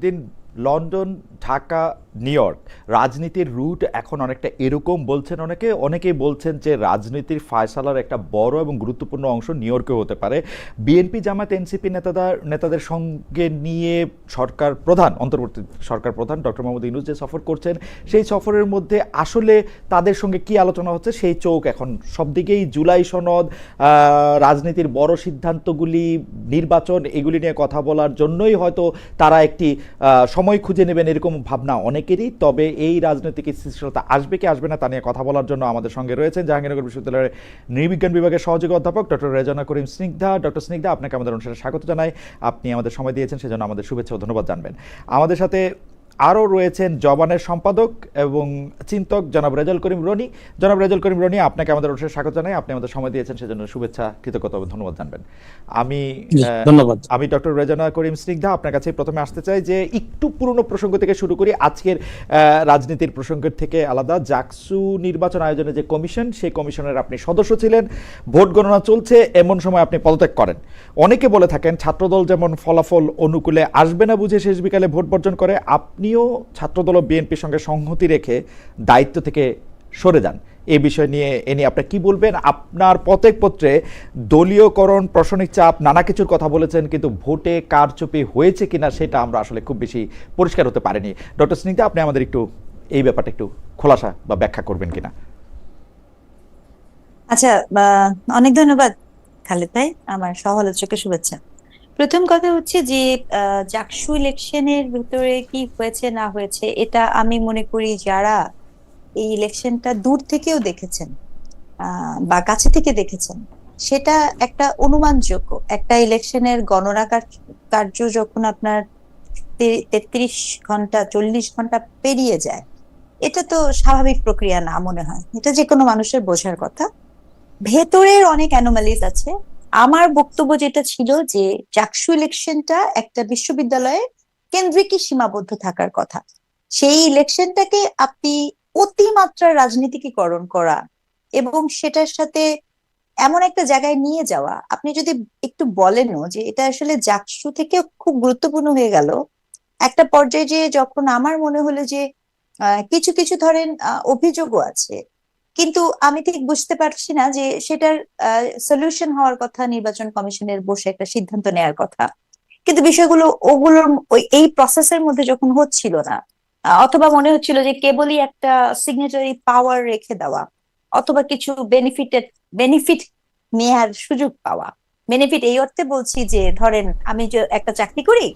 দিন London, Dhaka, new York রাজনীতির root এখন অনেকটা এরকম বলছেন অনেকেই বলছেন যে রাজনীতির ফায়সালার একটা বড় এবং গুরুত্বপূর্ণ অংশ নিউ ইয়র্কেও হতে পারে। বিএনপি, জামায়াত, এনসিপি নেতাদের সঙ্গে নিয়ে অন্তর্বর্তী সরকার প্রধান ডক্টর মোহাম্মদ ইউনূস যে সফর করছেন, সেই সফরের মধ্যে আসলে তাদের সঙ্গে কি আলোচনা হচ্ছে সেই চোখ এখন সব দিকেই জুলাই সনদ, রাজনীতির বড় সিদ্ধান্তগুলি, নির্বাচন, এগুলি নিয়ে কথা বলার জন্যই হয়তো তারা একটি সময় খুঁজে নেবেন এরকম ভাবনা অনেকেরই। তবে এই রাজনৈতিক স্থিতিশীলতা আসবে কি আসবে না তা নিয়ে কথা বলার জন্য আমাদের সঙ্গে রয়েছেন জাহাঙ্গীরনগর বিশ্ববিদ্যালয়ের নৃবিজ্ঞান বিভাগের সহযোগী অধ্যাপক ডক্টর রেজানা করিম স্নিগ্ধা। ডক্টর স্নিগ্ধা, আপনাকে আমাদের অনুষ্ঠানে স্বাগত জানাই। আপনি আমাদের সময় দিয়েছেন, সেজন্য আমাদের শুভেচ্ছা ও ধন্যবাদ জানবেন। আমাদের সাথে আরও রয়েছেন জবানের সম্পাদক এবং চিন্তক জনাব রেজাউল করিম রনি। জনাব রেজাউল করিম রনি, আপনাকে আমাদের অনুষ্ঠানে স্বাগত জানাই। আপনি আমাদের সময় দিয়েছেন, সেজন্য শুভেচ্ছা, কৃতজ্ঞতা এবং ধন্যবাদ জানবেন। আমি ধন্যবাদ। আমি ডক্টর রেজানা করিম স্নিগ্ধা আপনার কাছে প্রথমে আসতে চাই যে একটু পুরনো প্রসঙ্গ থেকে শুরু করি। আজকের রাজনীতির প্রসঙ্গের থেকে আলাদা, জাকসু নির্বাচন আয়োজনে যে কমিশন, সেই কমিশনের আপনি সদস্য ছিলেন। ভোট গণনা চলছে, এমন সময় আপনি পদত্যাগ করেন। অনেকে বলে থাকেন ছাত্রদল যেমন ফলাফল অনুকূলে আসবে না বুঝে শেষ বিকালে ভোট বর্জন করে, আপনিও ছাত্রদল ও বিএনপির সঙ্গে সংহতি রেখে দায়িত্ব থেকে সরে যান। এই বিষয় নিয়ে আপনি কি বলবেন? আপনার পত্রে দলীয়করণ, প্রশাসনিক চাপ, নানা কিছুর কথা বলেছেন, কিন্তু ভোটে কারচুপি হয়েছে কিনা সেটা আমরা আসলে খুব বেশি পরিষ্কার হতে পারিনি। ডক্টর স্নিগ্ধা, আপনি আমাদের একটু এই ব্যাপারটা একটু খোলাসা বা ব্যাখ্যা করবেন কিনা? আচ্ছা, অনেক ধন্যবাদ খালেদ ভাই। আমার সহ-আলোচককে শুভেচ্ছা। প্রথম কথা হচ্ছে যে জাকসু ইলেকশনের ভিতরে কি হয়েছে না হয়েছে, এটা আমি মনে করি যারা এই ইলেকশনটা দূর থেকেও দেখেছেন বা কাছে থেকে দেখেছেন, সেটা একটা অনুমানযোগ্য। একটা ইলেকশনের গণনা কার্য যখন আপনার 33 ঘন্টা 40 ঘন্টা পেরিয়ে যায়, এটা তো স্বাভাবিক প্রক্রিয়া না মনে হয়। এটা যে কোনো মানুষের বোঝার কথা। ভেতরের অনেক অ্যানোমালিজ আছে। আমার বক্তব্য যেটা ছিল যে জাকসু ইলেকশনটা একটা বিশ্ববিদ্যালয়ে কেন্দ্রিকই সীমাবদ্ধ থাকার কথা। সেই ইলেকশনটাকে আপনি অতিমাত্রা রাজনীতিকীকরণ করা এবং সেটার সাথে এমন একটা জায়গায় নিয়ে যাওয়া, আপনি যদি একটু বলেনও যে এটা আসলে জাকসু থেকে খুব গুরুত্বপূর্ণ হয়ে গেল একটা পর্যায়ে, যে যখন আমার মনে হলো যে কিছু কিছু ধরেন অভিযোগও আছে, কিন্তু আমি ঠিক বুঝতে পারছি না যে সেটার সলিউশন হওয়ার কথা, নির্বাচন কমিশনের বসে একটা সিদ্ধান্ত নেওয়ার কথা। কিন্তু বিষয়গুলো ওগুলোর এই প্রসেসের মধ্যে যখন হচ্ছিল না, অথবা মনে হচ্ছিল যে কেবলই একটা সিগনেচারি পাওয়ার রেখে দেওয়া, অথবা কিছু বেনিফিট নেয়ার সুযোগ পাওয়া। বেনিফিট এই অর্থে বলছি যে ধরেন আমি যে একটা চাকরি করি,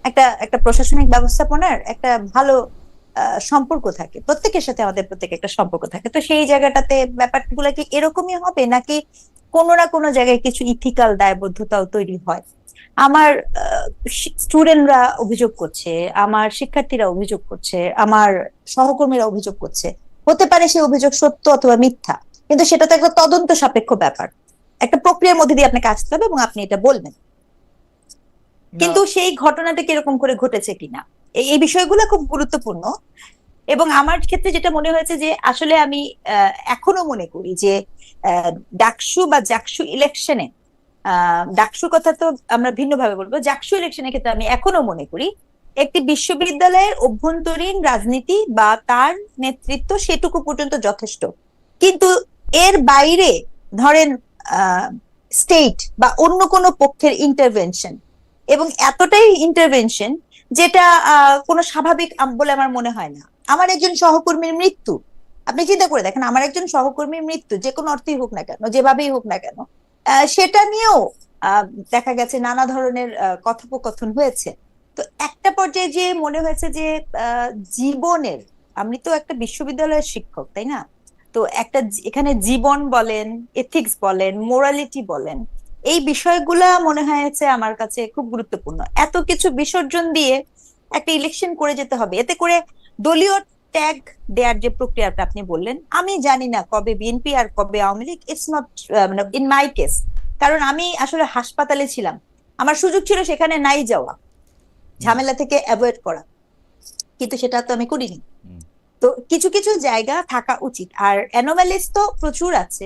একটা একটা প্রশাসনিক ব্যবস্থাপনার একটা ভালো সম্পর্ক থাকে, প্রত্যেকের সাথে আমাদের প্রত্যেক একটা সম্পর্ক থাকে। তো সেই জায়গাটাতে ব্যাপারগুলো কি এরকমই হবে, নাকি কোনো না কোনো জায়গায় কিছু ইথিক্যাল দায়বদ্ধতাও তৈরি হয়? আমার স্টুডেন্টরা অভিযোগ করছে, আমার শিক্ষার্থীরা অভিযোগ করছে, আমার সহকর্মীরা অভিযোগ করছে। হতে পারে সে অভিযোগ সত্য অথবা মিথ্যা, কিন্তু সেটা তো একটা তদন্ত সাপেক্ষ ব্যাপার। একটা প্রক্রিয়ার মধ্যে দিয়ে আপনাকে আসতে হবে এবং আপনি এটা বলবেন। কিন্তু সেই ঘটনাটা কিরকম করে ঘটেছে কিনা, এই বিষয়গুলো খুব গুরুত্বপূর্ণ। এবং আমার ক্ষেত্রে যেটা মনে হয়েছে যে আসলে আমি এখনো মনে করি যে ডাকসু বা জাকসু ইলেকশনে, ডাকসু কথা তো আমরা ভিন্নভাবে বলবো, জাকসু ইলেকশনের ক্ষেত্রে আমি এখনো মনে করি একটি বিশ্ববিদ্যালয়ের অভ্যন্তরীণ রাজনীতি বা তার নেতৃত্ব সেটুকু পর্যন্ত যথেষ্ট। কিন্তু এর বাইরে ধরেন স্টেট বা অন্য কোনো পক্ষের ইন্টারভেনশন, এবং এতটাই ইন্টারভেনশন যেটা কোনো স্বাভাবিক বলে আমার মনে হয় না। আমার একজন সহকর্মীর মৃত্যু, আপনি চিন্তা করে দেখেন, আমার একজন সহকর্মীর মৃত্যু যে কোনো অর্থেই হোক না কেন, যেভাবেই হোক না কেন, সেটা নিয়েও দেখা গেছে নানা ধরনের কথোপকথন হয়েছে। তো একটা পর্যায়ে যে মনে হয়েছে যে জীবনের, আমি তো একটা বিশ্ববিদ্যালয়ের শিক্ষক, তাই না? তো একটা এখানে জীবন বলেন, এথিক্স বলেন, মোরালিটি বলেন, এই বিষয়গুলা মনে হয়েছে আমার কাছে খুব গুরুত্বপূর্ণ। এত কিছু বিসর্জন দিয়ে একটা ইলেকশন করে যেতে হবে, এতে করে দলীয় ট্যাগ দেওয়ার যে প্রক্রিয়াটা আপনি বললেন, আমি জানি না কবে বিএনপি আর কবে আওয়ামী লীগ। ইটস নট মানে ইন মাই কেস, কারণ আমি আসলে হাসপাতালে ছিলাম, আমার সুযোগ ছিল সেখানে নাই যাওয়া, ঝামেলা থেকে অ্যাভয়েড করা, কিন্তু সেটা তো আমি করিনি। তো কিছু কিছু জায়গা থাকা উচিত, আর অ্যানোমালিস তো প্রচুর আছে।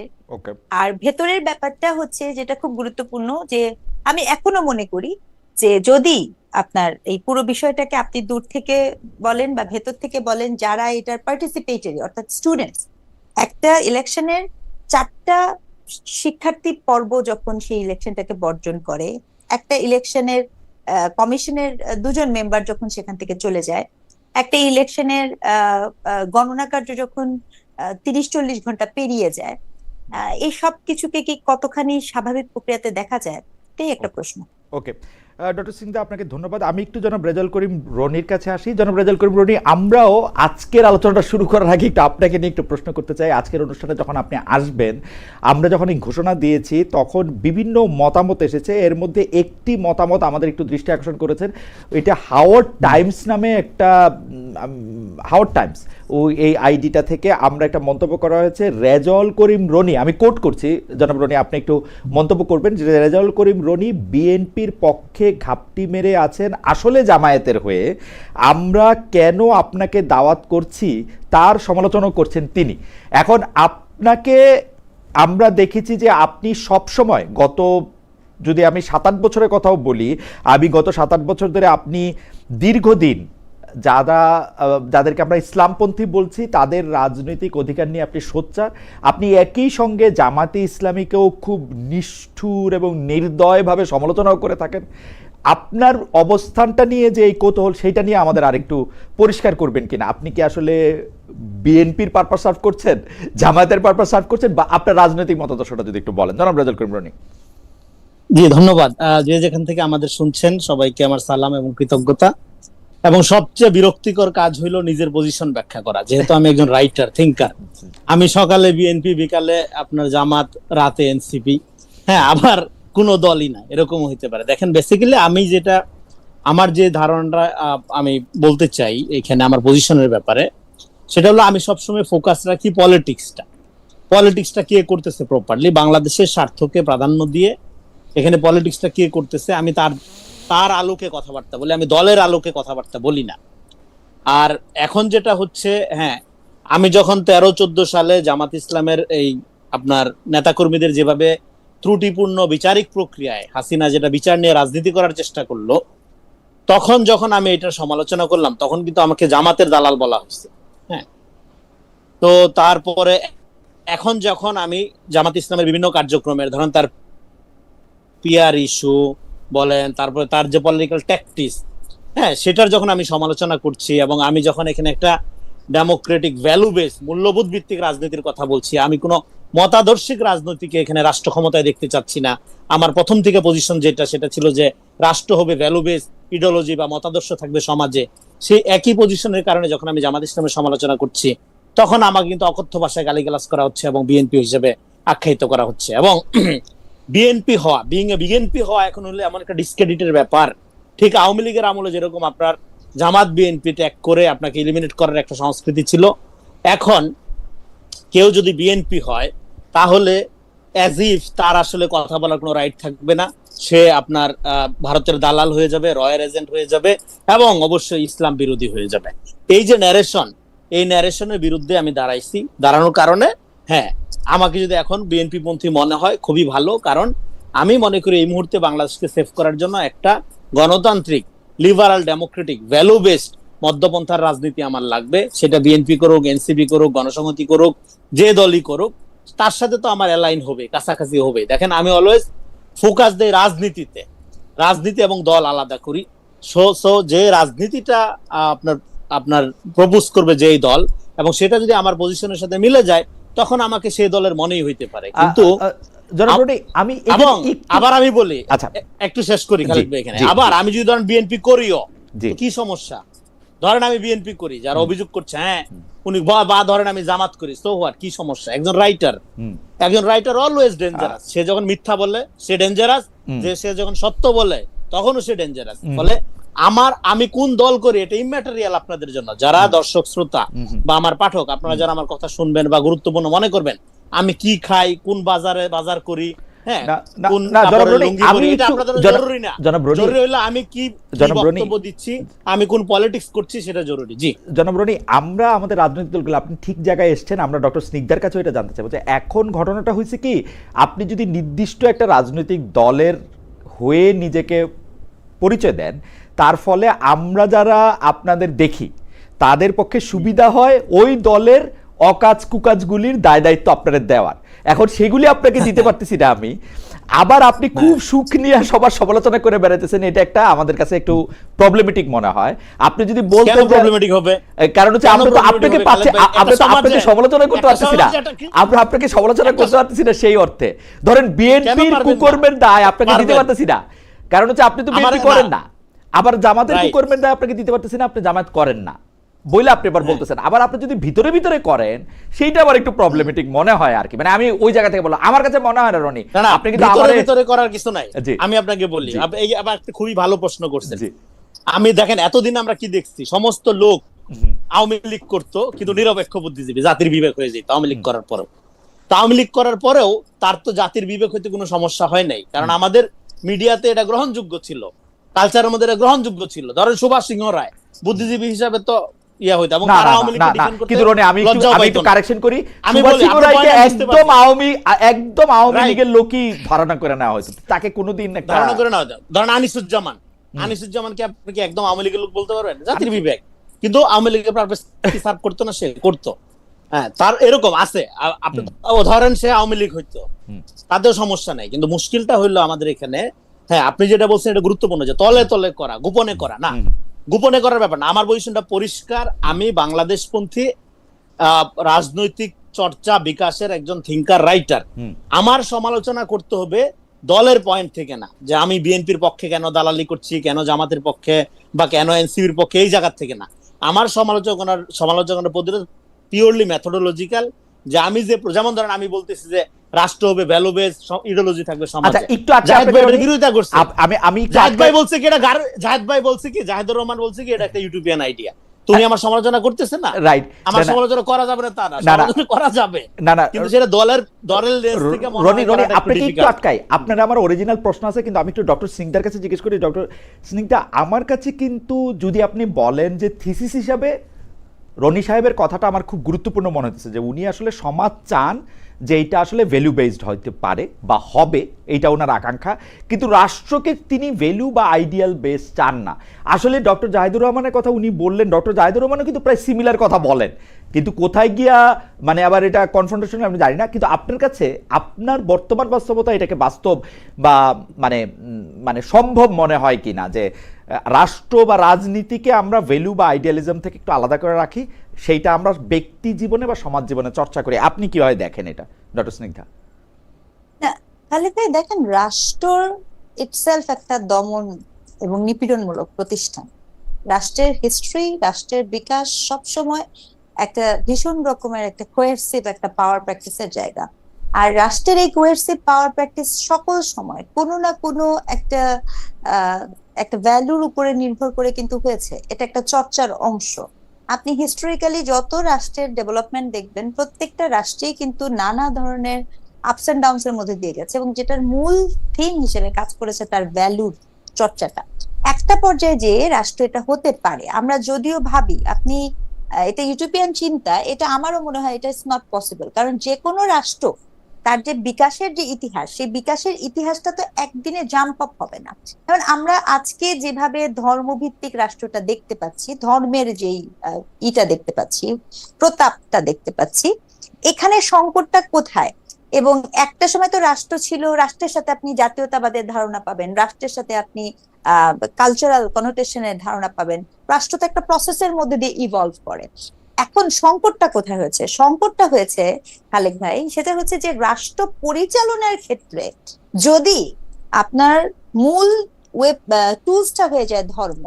আর ভেতরের ব্যাপারটা হচ্ছে যেটা খুব গুরুত্বপূর্ণ, যে আমি এখনো মনে করি যে যদি আপনার এই পুরো বিষয়টাকে আপনি দূর থেকে বলেন বা ভেতর থেকে বলেন, যারা এটার পার্টিসিপেটরি অর্থাৎ স্টুডেন্টস, একটা ইলেকশনের 4টা শিক্ষার্থী পর্ব যখন সেই ইলেকশনটাকে বর্জন করে, একটা ইলেকশনের কমিশনের 2জন মেম্বার যখন সেখান থেকে চলে যায়, একটা ইলেকশনের গণনা কার্য যখন 30-40 ঘন্টা পেরিয়ে যায়, এই সব কিছুকে কি কতখানি স্বাভাবিক প্রক্রিয়াতে দেখা যায়, এটাই একটা প্রশ্ন। ওকে, ডক্টর সিংদা, আপনাকে ধন্যবাদ। আমি একটু জনাব রেজাউল করিম রনির কাছে আসি। জনাব রেজাউল করিম রনি, আমরাও আজকের আলোচনাটা শুরু করার আগে একটু আপনাকে নিয়ে একটু প্রশ্ন করতে চাই। আজকের অনুষ্ঠানে যখন আপনি আসবেন, আমরা যখন এই ঘোষণা দিয়েছি তখন বিভিন্ন মতামত এসেছে। এর মধ্যে একটি মতামত আমাদের একটু দৃষ্টি আকর্ষণ করেছেন। এটা হাওয়ার্ড টাইমস নামে একটা হাওয়ার্ড টাইমস এই আইডিটা থেকে আমরা একটা মন্তব্য করা হয়েছে। রেজাউল করিম রনি, আমি কোট করছি, জনাব রনি আপনি একটু মন্তব্য করবেন যে রেজাউল করিম রনি বিএনপির পক্ষে ঘাপটি মেরে আছেন আসলে জামায়াতের হয়ে। আমরা কেন আপনাকে দাওয়াত করছি তার সমালোচনা করছেন তিনি। এখন আপনাকে আমরা দেখেছি যে আপনি সব সময় যদি আমি 7-8 বছরের কথাও বলি, আমি গত 7-8 বছর ধরে আপনি দীর্ঘদিন যাদেরকে আমরা ইসলামপন্থী বলছি তাদের রাজনৈতিক অধিকার নিয়ে আপনি সোচ্চার। আপনি একই সঙ্গে জামাতে ইসলামীকেও খুব নিষ্ঠুর এবং নির্দয়ভাবে সমালোচনাও করে থাকেন। আপনার অবস্থানটা নিয়ে যে এই কৌতূহল, সেইটা নিয়ে আমাদের আরেকটু পরিষ্কার করবেন কিনা। আপনি কি আসলে বিএনপির পারপাস সার্ভ করছেন, জামায়াতের পারপাস সার্ভ করছেন, বা আপনার রাজনৈতিক মতাদর্শটা যদি একটু বলেন, জনাব রেজাউল করিম রনি। জি ধন্যবাদ। যে যেখান থেকে আমাদের শুনছেন সবাইকে আমার সালাম এবং কৃতজ্ঞতা। এবং সবচেয়ে বিরক্তিকর কাজ হইলো নিজের পজিশন ব্যাখ্যা করা, যেহেতু আমি একজন রাইটার থিঙ্কার। আমি সকালে বিএনপি, বিকালে আপনার জামাত, রাতে এনসিপি, হ্যাঁ, আবার কোনো দলই না, এরকম হইতে পারে। দেখেন, বেসিক্যালি আমি যেটা, আমার যে ধারণাটা আমি বলতে চাই এখানে আমার পজিশনের ব্যাপারে, সেটা হলো আমি সবসময় ফোকাস রাখি পলিটিক্সটা কে করতেছে প্রপারলি, বাংলাদেশের স্বার্থকে প্রাধান্য দিয়ে এখানে পলিটিক্সটা কে করতেছে আমি তার আলোকে কথাবার্তা বলি, আমি দলের আলোকে কথাবার্তা বলি না। আর এখন যেটা হচ্ছে, হ্যাঁ, আমি যখন 13-14 সালে জামাত ইসলামের এই আপনার নেতাকর্মীদের যেভাবে ত্রুটিপূর্ণ বিচারিক প্রক্রিয়ায় হাসিনা যেটা বিচার নিয়ে রাজনীতি করার চেষ্টা করলো, তখন যখন আমি এটার সমালোচনা করলাম তখন কিন্তু আমাকে জামাতের দালাল বলা হয়েছে। হ্যাঁ, তো তারপরে এখন যখন আমি জামাত ইসলামের বিভিন্ন কার্যক্রমের, ধরেন তার পিআর ইস্যু বলেন, তারপরে তার যে পলিটিক্যাল ট্যাকটিক্স, হ্যাঁ, সেটার যখন আমি সমালোচনা করছি, এবং আমি যখন এখানে একটা ডেমোক্রেটিক ভ্যালু বেস মূল্যবোধ ভিত্তিক রাজনীতির কথা বলছি, আমি কোনো মতাদর্শিক রাজনীতিকে এখানে রাষ্ট্র ক্ষমতায় দেখতে চাচ্ছি না। আমার প্রথম থেকে পজিশন সেটা ছিল যে রাষ্ট্র হবে ভ্যালু বেস, ইডিওলজি বা মতাদর্শ থাকবে সমাজে। সেই একই পজিশনের কারণে যখন আমি জামাত ইসলামের সমালোচনা করছি, তখন আমাকে কিন্তু অকথ্য ভাষায় গালিগালাজ করা হচ্ছে এবং বিএনপি হিসেবে আখ্যায়িত করা হচ্ছে। এবং বিএনপি হওয়া এখন হলে এমন একটা ডিসক্রেডিটের ব্যাপার। ঠিক আওয়ামী লীগের আমলে যেরকম আপনার জামাত বিএনপি ট্যাগ করে আপনাকে এলিমিনেট করার একটা সংস্কৃতি ছিল, এখন কেউ যদি বিএনপি হয় তাহলে অ্যাজ ইফ তার আসলে কথা বলার কোনো রাইট থাকবে না, সে আপনার ভারতের দালাল হয়ে যাবে, রয়ের এজেন্ট হয়ে যাবে, এবং অবশ্যই ইসলাম বিরোধী হয়ে যাবে। এই যে ন্যারেশন, এই ন্যারেশনের বিরুদ্ধে আমি দাঁড়ানোর কারণে, হ্যাঁ, আমাকে যদি এখন বিএনপি পন্থী মনে হয় খুবই ভালো, কারণ আমি মনে করি এই মুহূর্তে বাংলাদেশকে সেভ করার জন্য একটা গণতান্ত্রিক, লিবারাল, ডেমোক্রেটিক, ভ্যালু বেসড মধ্যপন্থার রাজনীতি আমার লাগবে। সেটা বিএনপি করুক, এনসিপি করুক, গণসংহতি করুক, যে দলই করুক, তার সাথে তো আমার অ্যালাইন হবে, কাছাকাছি হবে। দেখেন, আমি অলওয়েজ ফোকাস দেই রাজনীতিতে, রাজনীতি এবং দল আলাদা করি। সো যে রাজনীতিটা আপনার প্রপোজ করবে যেই দল, এবং সেটা যদি আমার পজিশনের সাথে মিলে যায়, তখন আমাকে সেই দলের মনেই হইতে পারে। কিন্তু আবার আমি বলি, আচ্ছা একটু শেষ করি খালিদ ভাই এখানে। আবার আমি যদি ধরেন বিএনপি করিও, কি সমস্যা? ধরেন আমি বিএনপি করি, যারা অভিযোগ করছে, হ্যাঁ উনি, বা ধরেন আমি জামাত করি, সো হোয়াট, কি সমস্যা? একজন রাইটার অলওয়েজ ডেঞ্জারাস। সে যখন মিথ্যা বলে সে ডেঞ্জারাস, যে সে যখন সত্য বলে তখনও সে ডেঞ্জারাস। ফলে আমি কোন দল করি এটা ইম্যাটেরিয়াল আপনাদের জন্য, যারা দর্শক শ্রোতা বা আমার পাঠক, আপনারা যারা আমার কথা শুনবেন বা গুরুত্বপূর্ণ মনে করবেন, আমি কি খাই, কোন বাজার করি, হ্যাঁ, আমি কি বক্তব্য দিচ্ছি, আমি কোন পলিটিক্স করছি, সেটা জরুরি। জি জনাব রনি, আমরা আমাদের রাজনৈতিক দলগুলো, আপনি ঠিক জায়গায় এসেছেন। আমরা ডক্টর স্নিগ্ধার কাছে এটা জানতে চাইবো যে এখন ঘটনাটা হয়েছে কি, আপনি যদি নির্দিষ্ট একটা রাজনৈতিক দলের হয়ে নিজেকে পরিচয় দেন, তার ফলে আমরা যারা আপনাদের দেখি তাদের পক্ষে সুবিধা হয় ওই দলের অকাজ কুকাজগুলির দায় দায়িত্ব আপনাদের দেওয়ার। এখন সেগুলি আপনাকে দিতে পারতেছি না আমি, আবার আপনি খুব সুখ নিয়ে সবার সমালোচনা করে বেড়াইতেছেন, এটা একটা আমাদের কাছে একটু প্রবলেমেটিক মনে হয়। আপনি যদি বলতেন প্রবলেমেটিক হবে, কারণ হচ্ছে আমরা তো আপনাকে পাচ্ছি, আমরা তো আপনাকে সমালোচনা করতে পারতেছি না, আমরা আপনাকে সমালোচনা করতে পারতেছি না সেই অর্থে। ধরেন বিএনপির কুকর্মের দায় আপনাকে দিতে পারতেছি না, কারণ হচ্ছে আপনি তো বিএনপি করেন না। আবার জামাতের কুকর্মের দায় আপনাকে দিতে পারতেছি না, আপনি জামাত করেন না বইলে আপনি এবার বলতেছেন। আবার আপনি যদি ভিতরে ভিতরে করেন সেইটা আবার একটু প্রবলেমেটিক মনে হয় আর কি। মানে আমি ওই জায়গা থেকে বললাম, আমার কাছে মনে হয় না রনি আপনি কিন্তু ভিতরে ভিতরে করার কিছু নাই। আমি আপনাকে বলি, এই আবার একটা খুবই ভালো প্রশ্ন করছেন। আমি দেখেন এতদিন আমরা কি দেখছি, সমস্ত লোক আওয়ামী লীগ করতো কিন্তু নিরপেক্ষ বুদ্ধিজীবী, জাতির বিবেক হয়ে যেত আওয়ামী লীগ করার পরেও। আওয়ামী লীগ করার পরেও তার তো জাতির বিবেক হইতে কোনো সমস্যা হয় নাই, কারণ আমাদের মিডিয়াতে এটা গ্রহণযোগ্য ছিল, কালচারের মধ্যে এটা গ্রহণযোগ্য ছিল। ধরেন সুভাষ সিংহ রায় বুদ্ধিজীবী হিসাবে তো ইয়া হইতো, এবং তারা আওয়ামী লীগকে ডিফেন্ড করতে আমি একটু কারেকশন করি, সুভাষ সিংহ রায়কে একদম আওয়ামী লীগের লোকই ধারণা করে নেওয়া হয়েছে, তাকে কোনোদিন ধারণা করে নেওয়া হতো। ধরেন আনিসুজ্জামানকে আপনি কি একদম আওয়ামী লীগের লোক বলতে পারবেন? জাতির বিবেক, কিন্তু আওয়ামী লীগের পারপাস সার্ভ করতো না, সে করতো। হ্যাঁ, তার এরকম আছে, আপনি ধরেন সে আওয়ামী লীগ হইতো, তাতেও সমস্যা নাই। কিন্তু মুশকিলটা হইলো আমাদের এখানে, হ্যাঁ আপনি যেটা বলছেন এটা গুরুত্বপূর্ণ, যে তলে তলে করা, গোপনে করা না, গোপনে করার ব্যাপার না। আমার পজিশনটা পরিষ্কার, আমি বাংলাদেশপন্থী রাজনৈতিক চর্চা বিকাশের একজন থিঙ্কার রাইটার। আমার সমালোচনা করতে হবে দলের পয়েন্ট থেকে না, যে আমি বিএনপির পক্ষে কেন দালালি করছি, কেন জামাতের পক্ষে বা কেন এনসিপির পক্ষে, এই জায়গা থেকে না। আমার সমালোচনার পদ্ধতি পিওরলি মেথোডোলজিক্যাল, যে আমি যেমন ধরেন আমি বলতেছি যে রাষ্ট্র হবে ভ্যালু বেস, ইডিওলজি থাকবে সমাজে। একটু আগে বিরোধিতা করছে আমি জাহিদ ভাই বলছে কি এটা, জাহিদুর রহমান বলছে কি এটা একটা ইউটোপিয়ান আইডিয়া। তুমি আমার সমালোচনা করতেছেন না, রাইট? আমার সমালোচনা করা যাবে না তা না, সমালোচনা করা যাবে না, কিন্তু সেটা দলের লেন্স থেকে রনি আপনাকে একটু আটকাই, আপনার আমার অরিজিনাল প্রশ্ন আছে, কিন্তু আমি একটু ডক্টর সিংদার কাছে জিজ্ঞেস করি। ডক্টর সিংদা, আমার কাছে কিন্তু যদি আপনি বলেন যে থিসিস হিসাবে রনি সাহেবের কথাটা আমার খুব গুরুত্বপূর্ণ মনে হচ্ছে, যে উনি আসলে সমাজ চান যে এটা আসলে ভ্যালু বেসড হইতে পারে বা হবে, এইটা ওনার আকাঙ্ক্ষা, কিন্তু রাষ্ট্রকে তিনি ভ্যালু বা আইডিয়াল বেস চান না। আসলে ডক্টর জাহিদুর রহমানের কথা উনি বললেন, ডক্টর জাহিদুর রহমানও কিন্তু প্রায় সিমিলার কথা বলেন, কিন্তু কোথায় গিয়া মানে আবার এটা কনফ্রন্টেশন আমি জানি না। কিন্তু আপনার কাছে আপনার বর্তমান বাস্তবতা এটাকে বাস্তব বা মানে সম্ভব মনে হয় কিনা, যে রাষ্ট্র বা রাজনীতিকে আমরা ভ্যালু বা আইডিয়ালিজম থেকে একটু আলাদা করে রাখি, সেইটা আমরা ব্যক্তি জীবনে বা সমাজ জীবনে চর্চা করি? আপনি কিভাবে দেখেন এটা ডক্টর স্নিগ্ধা? খালেদ ভাই, দেখেন রাষ্ট্র ইটসেলফ একটা দমন এবং নিপীড়নমূলক প্রতিষ্ঠান। রাষ্ট্রের হিস্ট্রি, রাষ্ট্রের বিকাশ সবসময় একটা ভীষণ রকমের একটা কোয়ার্সিভ একটা পাওয়ার প্র্যাকটিসের জায়গা। আর রাষ্ট্রের এই কোয়ার্সিভ পাওয়ার প্র্যাকটিস সকল সময় কোনো না কোনো একটা ভ্যালুর উপরে নির্ভর করে কিন্তু হয়েছে, এটা একটা চর্চার অংশ। আপনি হিস্টোরিক্যালি যত রাষ্ট্রের ডেভেলপমেন্ট দেখবেন, প্রত্যেকটা রাষ্ট্রেই কিন্তু নানা ধরনের আপস এন্ড ডাউনস এর মধ্যে দিয়ে গেছে, এবং যেটার মূল থিম হিসেবে কাজ করেছে তার ভ্যালুর চর্চাটা। একটা পর্যায়ে যে রাষ্ট্র এটা হতে পারে, আমরা যদিও ভাবি আপনি এটা ইউটোপিয়ান চিন্তা, এটা আমারও মনে হয় এটা ইজ নট পসিবল। কারণ যে কোনো রাষ্ট্র তার যে বিকাশের যে ইতিহাস, সেই বিকাশের ইতিহাসটা তো একদিনে জাম্প আপ হবে না। কারণ আমরা আজকে যেভাবে ধর্মভিত্তিক রাষ্ট্রটা দেখতে পাচ্ছি, ধর্মের যেই ইটা দেখতে পাচ্ছি, প্রতাপটা দেখতে পাচ্ছি, এখানে সংকটটা কোথায়? এবং একটা সময় তো রাষ্ট্র ছিল, রাষ্ট্রের সাথে আপনি জাতীয়তাবাদের ধারণা পাবেন, রাষ্ট্রের সাথে আপনি কালচারাল কনোটেশনের ধারণা পাবেন। রাষ্ট্র তো একটা প্রসেসের মধ্যে দিয়ে ইভলভ করে। এখন সংকটটা কোথায় হয়েছে? সংকটটা হয়েছে খালেক ভাই, সেটা হচ্ছে যে রাষ্ট্র পরিচালনার ক্ষেত্রে যদি আপনার মূল টুলসটা হয়ে যায় ধর্ম,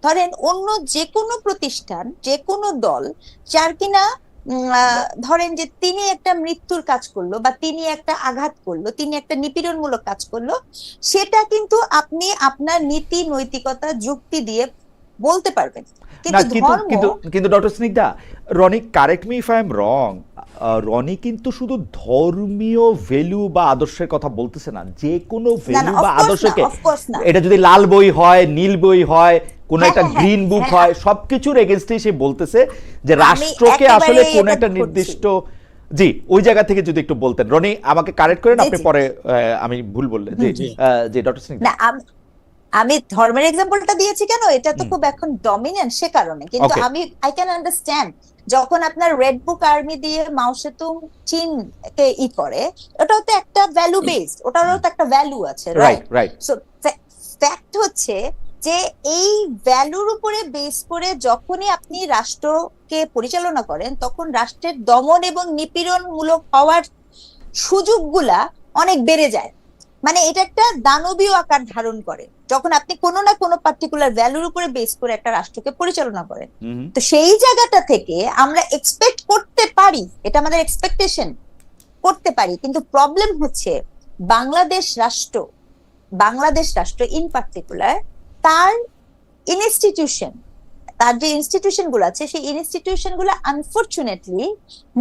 ধরেন অন্য যে কোনো প্রতিষ্ঠান, যে কোনো দল যার কিনা ধরেন যে তিনি একটা মৃত্যুর কাজ করলো, বা তিনি একটা আঘাত করলো, তিনি একটা নিপীড়নমূলক কাজ করলো, সেটা কিন্তু আপনি আপনার নীতি নৈতিকতা যুক্তি দিয়ে বলতে পারবেন। কিন্তু doctor Snigdha, Roni correct me if I am wrong, Roni কিন্তু শুধু ধর্মীয় ভ্যালু বা আদর্শের কথা বলতেছে না, যে কোনো ভ্যালু বা আদর্শকে, এটা যদি লাল বই হয়, নীল বই হয়, কোন একটা গ্রিন বুক হয়, সবকিছুর এগেইনস্টে সে বলতেছে যে রাষ্ট্রকে আসলে কোন একটা নির্দিষ্ট, জি ওই জায়গা থেকে যদি একটু বলতেন। রনি আমাকে কারেক্ট করেন, আপনি পরে আমি ভুল বললে। জি জি ডক্টর স্নিগ্ধা। আমি ধর্মের এক্সাম্পলটা দিয়েছি কেন, এটা তো খুব এখন ডমিনেন্ট সে কারণে, কিন্তু Okay. আমি আই ক্যান আন্ডারস্ট্যান্ড যখন আপনার রেড বুক আর্মি দিয়ে মাও সেতুং চীনকে করে, ওটাও তো একটা ভ্যালু বেসড, ওটারও তো একটা ভ্যালু আছে, রাইট রাইট সো ফ্যাক্ট হচ্ছে যে এই ভ্যালুর উপরে বেস করে যখনই আপনি রাষ্ট্রকে পরিচালনা করেন, তখন রাষ্ট্রের দমন এবং নিপীড়নমূলক হওয়ার সুযোগগুলা অনেক বেড়ে যায়। মানে এটা একটা দানবীয় আকার ধারণ করে যখন আপনি কোনো না কোনো পার্টিকুলার ভ্যালুর উপরে বেস করে একটা রাষ্ট্রকে পরিচালনা করেন। তো সেই জায়গাটা থেকে আমরা এক্সপেক্ট করতে পারি, এটা আমাদের এক্সপেকটেশন করতে পারি, কিন্তু প্রবলেম হচ্ছে বাংলাদেশ রাষ্ট্র ইন পার্টিকুলার তার ইনস্টিটিউশন, তার যে ইনস্টিটিউশন গুলো আছে সেই ইনস্টিটিউশন গুলো আনফরচুনেটলি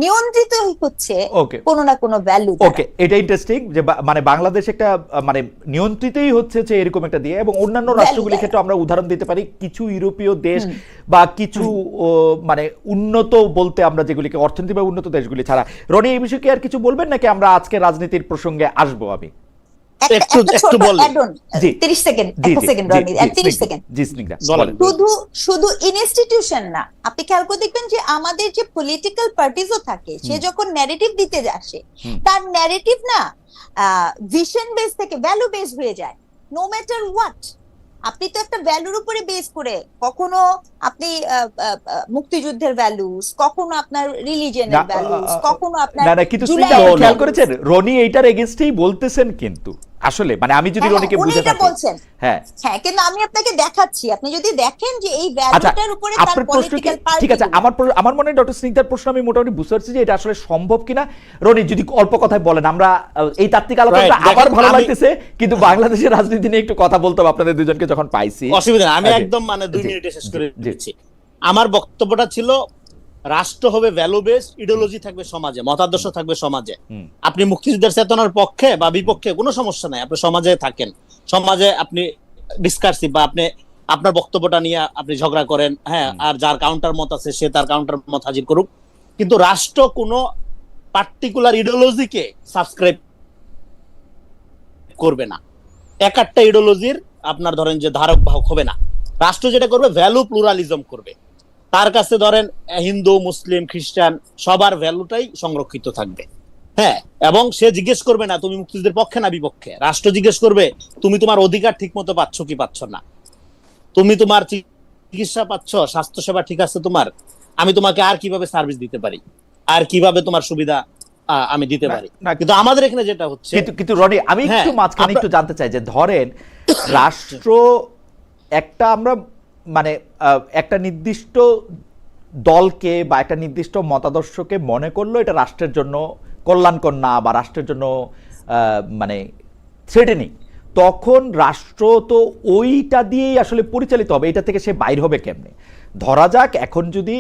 নিয়ন্ত্রিত হচ্ছে ওকে কোনো না কোনো ভ্যালু। ওকে, এটা ইন্টারেস্টিং যে মানে বাংলাদেশ একটা মানে নিয়ন্ত্রিতই হচ্ছে যে এরকম একটা দিয়ে, এবং অন্যান্য রাষ্ট্রগুলির ক্ষেত্রে আমরা উদাহরণ দিতে পারি কিছু ইউরোপীয় দেশ বা কিছু মানে উন্নত বলতে আমরা যেগুলিকে অর্থনৈতিকভাবে উন্নত দেশগুলি ছাড়া। রনি, এই বিষয়ে কি আর কিছু বলবেন নাকি আমরা আজকে রাজনীতির প্রসঙ্গে আসবো? আমি শুধু ইনস্টিটিউশন না, আপনি খেয়াল করে দেখবেন যে আমাদের যে পলিটিক্যাল পার্টিজও থাকে, সে যখন ন্যারেটিভ দিতে আসে, তার ন্যারেটিভ না ভিশন বেস থেকে ভ্যালু বেস হয়ে যায়। নো ম্যাটার হোয়াট, আপনি তো একটা ভ্যালুর উপরে বেস করে, কখনো আপনি মুক্তিযুদ্ধের ভ্যালুস, কখনো আপনার রিলিজিয়নের ভ্যালুস, কখনো আপনার কিন্তু খেয়াল করেছেন রনি এইটার এগেইনস্টেই বলতেছেন, কিন্তু আসলে মানে আমি যদি রনিকে বুঝে থাকি, হ্যাঁ হ্যাঁ, কিন্তু আমি আপনাকে দেখাচ্ছি, আপনি যদি দেখেন যে এই ভ্যালুটার উপরে তার পলিটিক্যাল পার্টি। ঠিক আছে, আমার মনে হয় ডক্টর স্নিগ্ধার প্রশ্ন আমি মোটামুটি বুঝতে পারছি যে এটা আসলে সম্ভব কিনা। রনি, যদি অল্প কথায় বলেন, আমরা এই তাত্ত্বিক আলোচনাটা আবার ভালো লাগতেছে, কিন্তু বাংলাদেশের রাজনীতি নিয়ে একটু কথা বলতে হবে আপনাদের দুজনকে যখন পাইছি। অসুবিধা নেই, আমি একদম মানে 2 মিনিটে শেষ করে দিচ্ছি। আমার বক্তব্যটা ছিল রাষ্ট্র হবে ভ্যালু বেসড, ইডিওলজি থাকবে সমাজে, মতাদর্শ থাকবে সমাজে। আপনি মুক্তিযুদ্ধের চেতনার পক্ষে বা বিপক্ষে কোনো সমস্যা নাই, আপনি সমাজে থাকেন, সমাজে আপনি ডিসকাসিভ বা আপনি আপনার বক্তব্যটা নিয়ে আপনি ঝগড়া করেন, হ্যাঁ, আর যার কাউন্টার মত আছে সে তার কাউন্টার মত হাজির করুক, কিন্তু রাষ্ট্র কোনো পার্টিকুলার ইডিওলজিকে সাবস্ক্রাইব করবে না, একটা ইডিওলজির আপনার ধরেন যে ধারক বাহক হবে না। রাষ্ট্র যেটা করবে ভ্যালু প্লুরালিজম করবে, তার কাছে ধরেন হিন্দু, মুসলিম, খ্রিস্টান সবার ভ্যালুটাই সংরক্ষিত থাকবে, হ্যাঁ, এবং সে জিজ্ঞেস করবে না তুমি মুক্তিযুদ্ধের পক্ষে না বিপক্ষে, রাষ্ট্র জিজ্ঞেস করবে তুমি তোমার অধিকার ঠিক মতো পাচ্ছ কি পাচ্ছ না, তুমি তোমার চিকিৎসা পাচ্ছ, স্বাস্থ্য সেবা ঠিক আছে তোমার, আমি তোমাকে আর কিভাবে সার্ভিস দিতে পারি, আর কিভাবে তোমার সুবিধা আমি দিতে পারি। কিন্তু আমাদের এখানে যেটা হচ্ছে, কিন্তু রনি আমি একটু মাঝখানে একটু জানতে চাই যে ধরেন রাষ্ট্র একটা আমরা মানে একটা নির্দিষ্ট দলকে বা একটা নির্দিষ্ট মতাদর্শকে মনে করলো এটা রাষ্ট্রের জন্য কল্যাণকর না বা রাষ্ট্রের জন্য মানে থ্রেটেনিং, তখন রাষ্ট্র তো ওইটা দিয়েই আসলে পরিচালিত হবে, এটা থেকে সে বাইর হবে কেমনে? ধরা যাক এখন যদি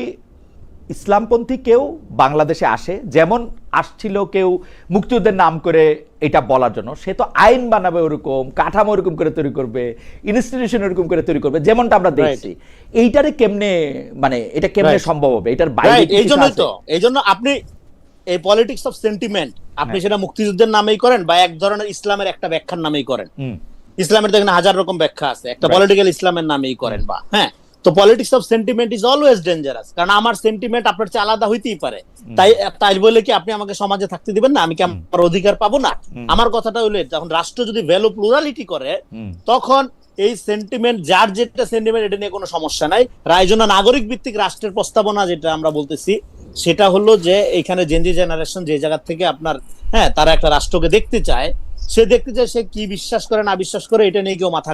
ইসলামপন্থী কেউ বাংলাদেশে আসে, যেমন আসছিল কেউ মুক্তিযুদ্ধের নাম করে এটা বলার জন্য, সে তো আইন বানাবে ওরকম, কাঠামো ওরকম করে তৈরি করবে, ইনস্টিটিউশন ওরকম করে তৈরি করবে, যেমনটা আমরা দেখছি। এইটারে কেমনে মানে এটা কেমনে সম্ভব হবে? এটার বাইরে এই জন্য আপনি এই পলিটিক্স অফ সেন্টিমেন্ট, আপনি সেটা মুক্তিযুদ্ধের নামেই করেন বা এক ধরনের ইসলামের একটা ব্যাখ্যার নামেই করেন, ইসলামের তো এখানে হাজার রকম ব্যাখ্যা আছে, একটা পলিটিক্যাল ইসলামের নামেই করেন বা হ্যাঁ, তো politics of sentiment is always dangerous, কারণ আমার সেন্টিমেন্ট আপনার চেয়ে আলাদা হইতেই পারে, তাই বলে কি আপনি আমাকে সমাজে থাকতে দিবেন না, আমি কি আমার অধিকার পাবো না? আমার কথাটা হইলে যখন রাষ্ট্র যদি ভ্যালু প্লুরালিটি করে, তখন এই সেন্টিমেন্ট, যার যেটা সেন্টিমেন্ট, এটা নিয়ে কোনো সমস্যা নাই। এই জন্য নাগরিক ভিত্তিক রাষ্ট্রের প্রস্তাবনা যেটা আমরা বলতেছি, সেটা হলো যে এখানে জেনজি জেনারেশন যে জায়গা থেকে আপনার হ্যাঁ তারা একটা রাষ্ট্রকে দেখতে চায়, সে দেখতে চায় সে কি বিশ্বাস করে না বিশ্বাস করে এটা নিয়ে কেউ মাথা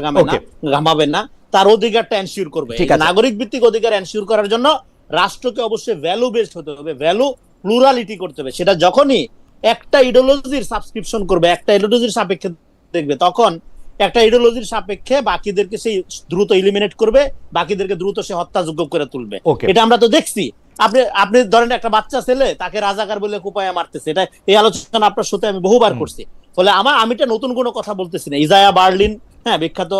ঘামাবে না, তার অধিকারটা এনশিওর করবে। নাগরিক ভিত্তিক অধিকার এনশিওর করার জন্য রাষ্ট্রকে অবশ্যই ভ্যালু বেসড হতে হবে, ভ্যালু প্লুরালিটি করতে হবে। সেটা যখনই একটা ইডিওলজির সাবস্ক্রিপশন করবে, একটা ইডিওলজির সাপেক্ষে দেখবে, তখন একটা ইডিওলজির সাপেক্ষে বাকিদেরকে সেই দ্রুত ইলিমিনেট করবে, বাকিদেরকে দ্রুত সে হত্যাযোগ্য করে তুলবে। এটা আমরা তো দেখছি। আপনি ধরেন একটা বাচ্চা ছেলে, তাকে রাজাকার বলে কুপায়া মারতেছে, এটা এই আলোচনা আপনার সাথে আমি বহুবার করছি। ফলে আমি এটা নতুন কোনো কথা বলতেছি না। ইজায়া বার্লিন, হ্যাঁ, বিখ্যাত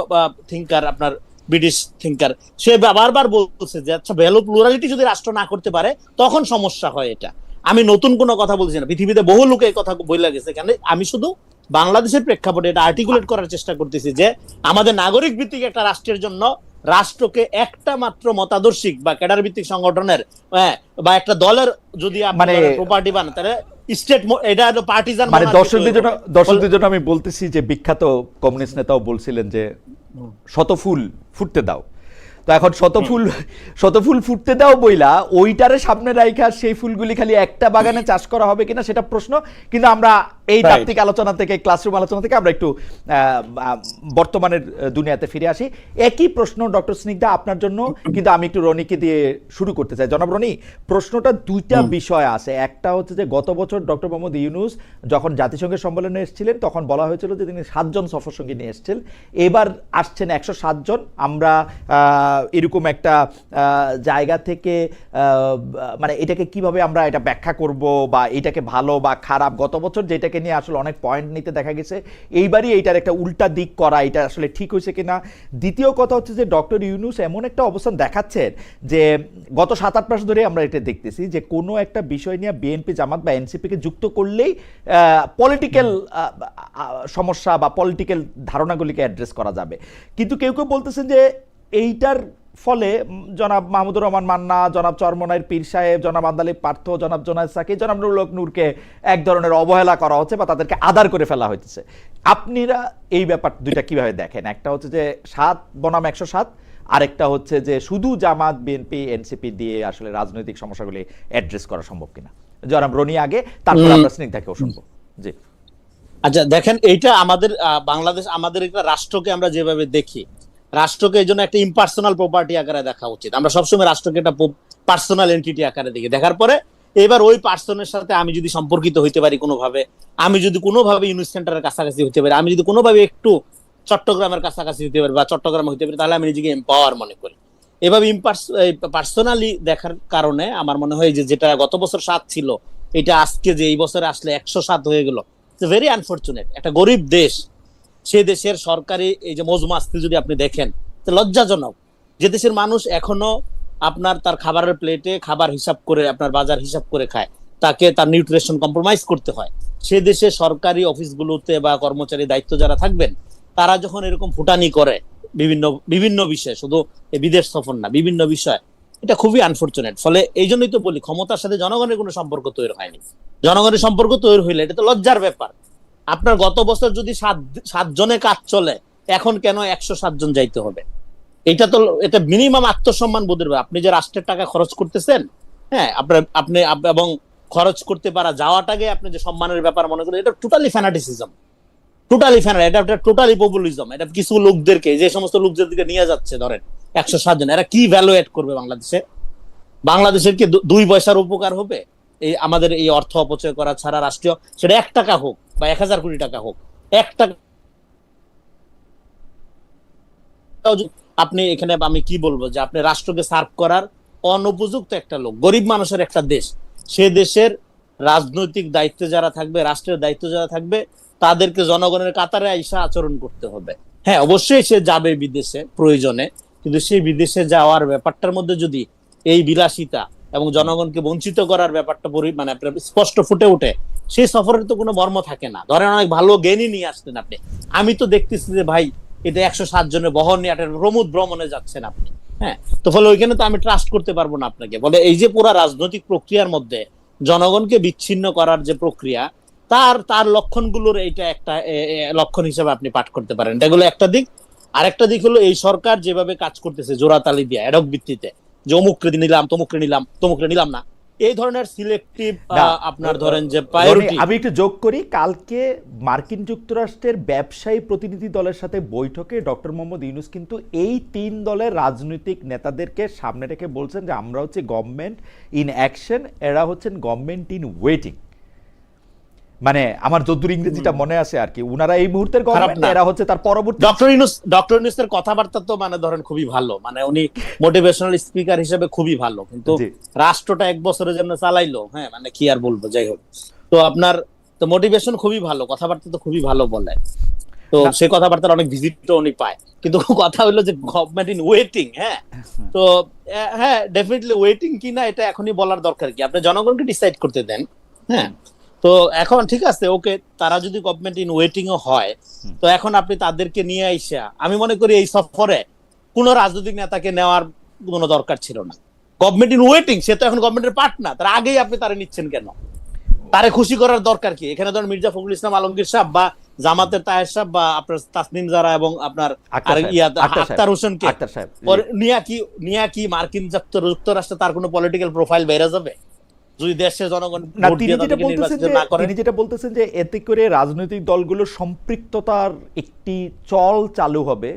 থিঙ্কার, আপনার ব্রিটিশ থিঙ্কার, সে বারবার বলছে যে আচ্ছা ভ্যালু প্লুরালিটি যদি রাষ্ট্র না করতে পারে তখন সমস্যা হয়। এটা আমি নতুন কোনো কথা বলছি না, পৃথিবীতে বহু লোকে এই কথা বলে গেছে, কেন আমি শুধু বাংলাদেশের প্রেক্ষাপটে এটা আর্টিকুলেট করার চেষ্টা করতেছি যে আমাদের নাগরিক ভিত্তিক একটা রাষ্ট্রের জন্য রাষ্ট্রকে একটা মাত্র মতাদর্শিক বা ক্যাডার ভিত্তিক সংগঠনের বা একটা দলের যদি মানে প্রপার্টি বানান তাহলে স্টেট, এটা হলো পার্টিজান। মানে দর্শকদের জন্য আমি বলতেছি যে বিখ্যাত কমিউনিস্ট নেতাও বলছিলেন যে শত ফুল ফুটতে দাও, তো এখন শত ফুল ফুটতে দাও বইলা ওইটারে সামনে রাইখা সেই ফুলগুলি খালি একটা বাগানে চাষ করা হবে কিনা সেটা প্রশ্ন। কিন্তু আমরা এই তাত্ত্বিক আলোচনা থেকে, ক্লাসরুম আলোচনা থেকে আমরা একটু বর্তমানের দুনিয়াতে ফিরে আসি। একই প্রশ্ন ডক্টর স্নিগ্ধা আপনার জন্য, কিন্তু আমি একটু রনিকে দিয়ে শুরু করতে চাই। জনাব রনি, প্রশ্নটা দুইটা বিষয় আছে। একটা হচ্ছে যে গত বছর ডক্টর মোহাম্মদ ইউনূস যখন জাতিসংঘের সম্মেলনে এসেছিলেন তখন বলা হয়েছিল যে তিনি 7 জন সফরসঙ্গী নিয়ে এসেছিলেন, এবার আসছেন 107 জন। আমরা এরকম একটা জায়গা থেকে মানে এটাকে কিভাবে আমরা এটা ব্যাখ্যা করব বা এটাকে ভালো বা খারাপ, গত বছর যেটাকে নিয়ে আসলে অনেক পয়েন্ট নিতে দেখা গেছে, এইবারই এইটার একটা উল্টা দিক করা, এটা আসলে ঠিক হয়েছে কিনা। দ্বিতীয় কথা হচ্ছে যে ডক্টর ইউনূস এমন একটা অবস্থান দেখাচ্ছেন যে গত 7-8 মাস ধরে আমরা এটা দেখতেছি যে কোনো একটা বিষয় নিয়ে বিএনপি, জামাত বা এনসিপিকে যুক্ত করলেই পলিটিক্যাল সমস্যা বা পলিটিক্যাল ধারণাগুলিকে অ্যাড্রেস করা যাবে। কিন্তু কেউ কেউ বলতেছেন যে এইটার ফলে জনাব মাহমুদুর রহমান মান্না, জনাব চরমনাইর পীর সাহেব, জনাব আন্দালি পার্থ, জনাব জোনায়েদ সাকি, জনাব নুরুল হক নূরকে এক ধরনের অবহেলা করা হচ্ছে বা তাদেরকে আদার করে ফেলা হইতেছে। আপনারা এই ব্যাপার দুইটা কিভাবে দেখেন? একটা হচ্ছে যে 7 বনাম 107, আরেকটা হচ্ছে যে শুধু জামাত, বিএনপি, এনসিপি দিয়ে আসলে রাজনৈতিক সমস্যাগুলি অ্যাড্রেস করা সম্ভব কিনা। জনাব রনি আগে, তারপর আমরা স্নিগ্ধাকেও শুনবো। জি আচ্ছা, দেখেন এইটা আমাদের বাংলাদেশ, আমাদের একটা রাষ্ট্রকে আমরা যেভাবে দেখি, রাষ্ট্রকে এই জন্য একটা ইম্পার্সোনাল প্রপার্টি আকারে দেখা উচিত। আমরা সবসময় রাষ্ট্রকে একটা পার্সোনাল এন্টিটি আকারে দেখি। দেখার পরে এবার ওই পার্সনের সাথে আমি যদি সম্পর্কিত হইতে পারি কোনোভাবে, আমি যদি কোনোভাবে ইউনিট সেন্টারের কাছাকাছি হইতে পারি, আমি যদি কোনোভাবে একটু চট্টগ্রামের কাছাকাছি হইতে পারি বা চট্টগ্রাম হইতে পারি, তাহলে আমি নিজেকে এম্পাওয়ার মনে করি। এভাবে পার্সোনালি দেখার কারণে আমার মনে হয় যে যেটা গত বছর 7 ছিল, এটা আজকে যে এই বছরে আসলে 107 হয়ে গেল, ভেরি আনফরচুনেট। একটা গরিব দেশ, সে দেশের সরকারি এই যে মজমাস্তি যদি আপনি দেখেন, লজ্জাজনক যে দেশের মানুষ এখনো আপনার তার খাবারের প্লেটে খাবার হিসাব করে, আপনার বাজার হিসাব করে খায়, তাকে তার নিউট্রিশন কম্প্রোমাইজ করতে হয়। সে দেশে সরকারি অফিসগুলোতে বা কর্মচারী দায়িত্ব যারা থাকবেন, তারা যখন এরকম ফুটানি করে বিভিন্ন বিষয়ে, শুধু বিদেশ সফর না, বিভিন্ন বিষয়, এটা খুবই আনফরচুনেট। ফলে এই জন্যই তো বলি, ক্ষমতার সাথে জনগণের কোনো সম্পর্ক তৈরি হয়নি। জনগণের সম্পর্ক তৈরি হইলে এটা তো লজ্জার ব্যাপার। আপনার গত বছর যদি 7 জনে কাজ চলে, এখন কেন 107 জন যাইতে হবে? এটা মিনিমাম আত্মসম্মান বোধের ব্যাপার। আপনি যে রাষ্ট্রের টাকা খরচ করতেছেন, হ্যাঁ, আপনি এবং খরচ করতে পারা যাওয়াটাকে আপনি যে সম্মানের ব্যাপার মনে করেন, এটা টোটালি ফ্যানাটিসিজম, এটা টোটালি পপুলিজম। এটা কিছু লোকদেরকে, যে সমস্ত লোকদেরকে নিয়ে যাচ্ছে, ধরেন 107 জন, এরা কি ভ্যালু এড করবে বাংলাদেশের কি 2 পয়সার উপকার হবে এই আমাদের এই অর্থ অপচয় করা ছাড়া? রাষ্ট্রীয়, সেটা 1 টাকা হোক বা 1000 কোটি টাকা হোক, 1 টাকা আপনি এখানে, আমি কি বলবো, যে আপনি রাষ্ট্রকে সার্ভ করার অনুপযুক্ত একটা লোক। গরিব মানুষের একটা দেশ, সে দেশের রাজনৈতিক দায়িত্বে যারা থাকবে, রাষ্ট্রের দায়িত্ব যারা থাকবে, তাদেরকে জনগণের কাতারে আইসা আচরণ করতে হবে। হ্যাঁ, অবশ্যই সে যাবে বিদেশে প্রয়োজনে, কিন্তু সেই বিদেশে যাওয়ার ব্যাপারটার মধ্যে যদি এই বিলাসিতা এবং জনগণকে বঞ্চিত করার ব্যাপারটা মানে স্পষ্ট ফুটে ওঠে, সেই সফরের তো কোনো মর্ম থাকে না। ধরেন অনেক ভালো জ্ঞানী নিয়ে আসতেন আপনি, আমি তো দেখতেছি যে ভাই এটা 107 জনের বহন নিয়ে একটা প্রমোদ ভ্রমণে যাচ্ছেন আপনি, হ্যাঁ, তো ফলে ওইখানে তো আমি ট্রাস্ট করতে পারবো না আপনাকে। বলে এই যে পুরো রাজনৈতিক প্রক্রিয়ার মধ্যে জনগণকে বিচ্ছিন্ন করার যে প্রক্রিয়া, তার লক্ষণগুলোর এইটা একটা লক্ষণ হিসেবে আপনি পাঠ করতে পারেন। এগুলো একটা দিক। আরেকটা দিক হলো এই সরকার যেভাবে কাজ করতেছে জোড়াতালি দিয়ে, অ্যাডক ভিত্তিতে, যে অমুককে নিলাম, তমুককে নিলাম না, এই ধরনের সিলেক্টিভ আপনার ধরেন যে প্রায়োরিটি। আমি একটু যোগ করি, কালকে মার্কিন যুক্তরাষ্ট্রের ব্যবসায়ী প্রতিনিধি দলের সাথে বৈঠকে ডক্টর মোহাম্মদ ইউনূস কিন্তু এই 3 দলের রাজনৈতিক নেতাদেরকে সামনে রেখে বলছেন যে আমরা হচ্ছে গভর্নমেন্ট ইন অ্যাকশন, এরা হচ্ছেন গভর্নমেন্ট ইন ওয়েটিং। মানে আমার যদ্দূর ইংরেজিটা মনে আছে আর কি, উনারা এই মুহূর্তের গভর্নমেন্ট, এরা হচ্ছে তার পরবর্তী। ডক্টর ইউনূসের কথাবার্তা তো মানে ধরেন খুবই ভালো, মানে উনি মোটিভেশনাল স্পিকার হিসেবে খুবই ভালো, কিন্তু রাষ্ট্রটা 1 বছরের জন্য চালাইলো, হ্যাঁ, মানে কি আর বলবো, যাই হোক। তো আপনার তো মোটিভেশন খুবই ভালো, কথাবার্তা তো খুবই ভালো বলে, তো সেই কথাবার্তার অনেক ভিজিটও উনি পায়। কিন্তু কথা হলো যে গভর্নমেন্ট ইন ওয়েটিং, হ্যাঁ, তো হ্যাঁ, ডেফিনেটলি ওয়েটিং কিনা এটা এখনই বলার দরকার কি? আপনি জনগণকে ডিসাইড করতে দেন, হ্যাঁ। তো এখন ঠিক আছে, ওকে, তারা যদি গভর্নমেন্ট ইন ওয়েটিং ও হয়, তো এখন আপনি তাদেরকে নিয়ে আইসা, আমি মনে করি এই সফরে কোন রাজনৈতিক নেতাকে নেওয়ার কোনো দরকার ছিল না। গভর্নমেন্ট ইন ওয়েটিং, সে তো এখন গভর্নমেন্টের পার্ট না, তার আগেই আপনি তারা নিচ্ছেন কেন? তারে খুশি করার দরকার কি? এখানে ধরেন মির্জা ফখরুল ইসলাম আলমগীর সাহেব বা জামাতের তাহের সাহেব বা আপনার তাসনিম জারা এবং আপনার আক্তার হোসেনকে নিয়া কি মার্কিন যুক্তরাষ্ট্রে তার কোনো পলিটিক্যাল প্রোফাইল বেড়ে যাবে যদি দেশের জনগণ ভোট দিয়ে তাদেরকে নির্বাচিত না করে? তিনি যেটা বলতেছেন যে এতে করে রাজনৈতিক দলগুলোর সম্পৃক্ততার একটি চল চালু হবে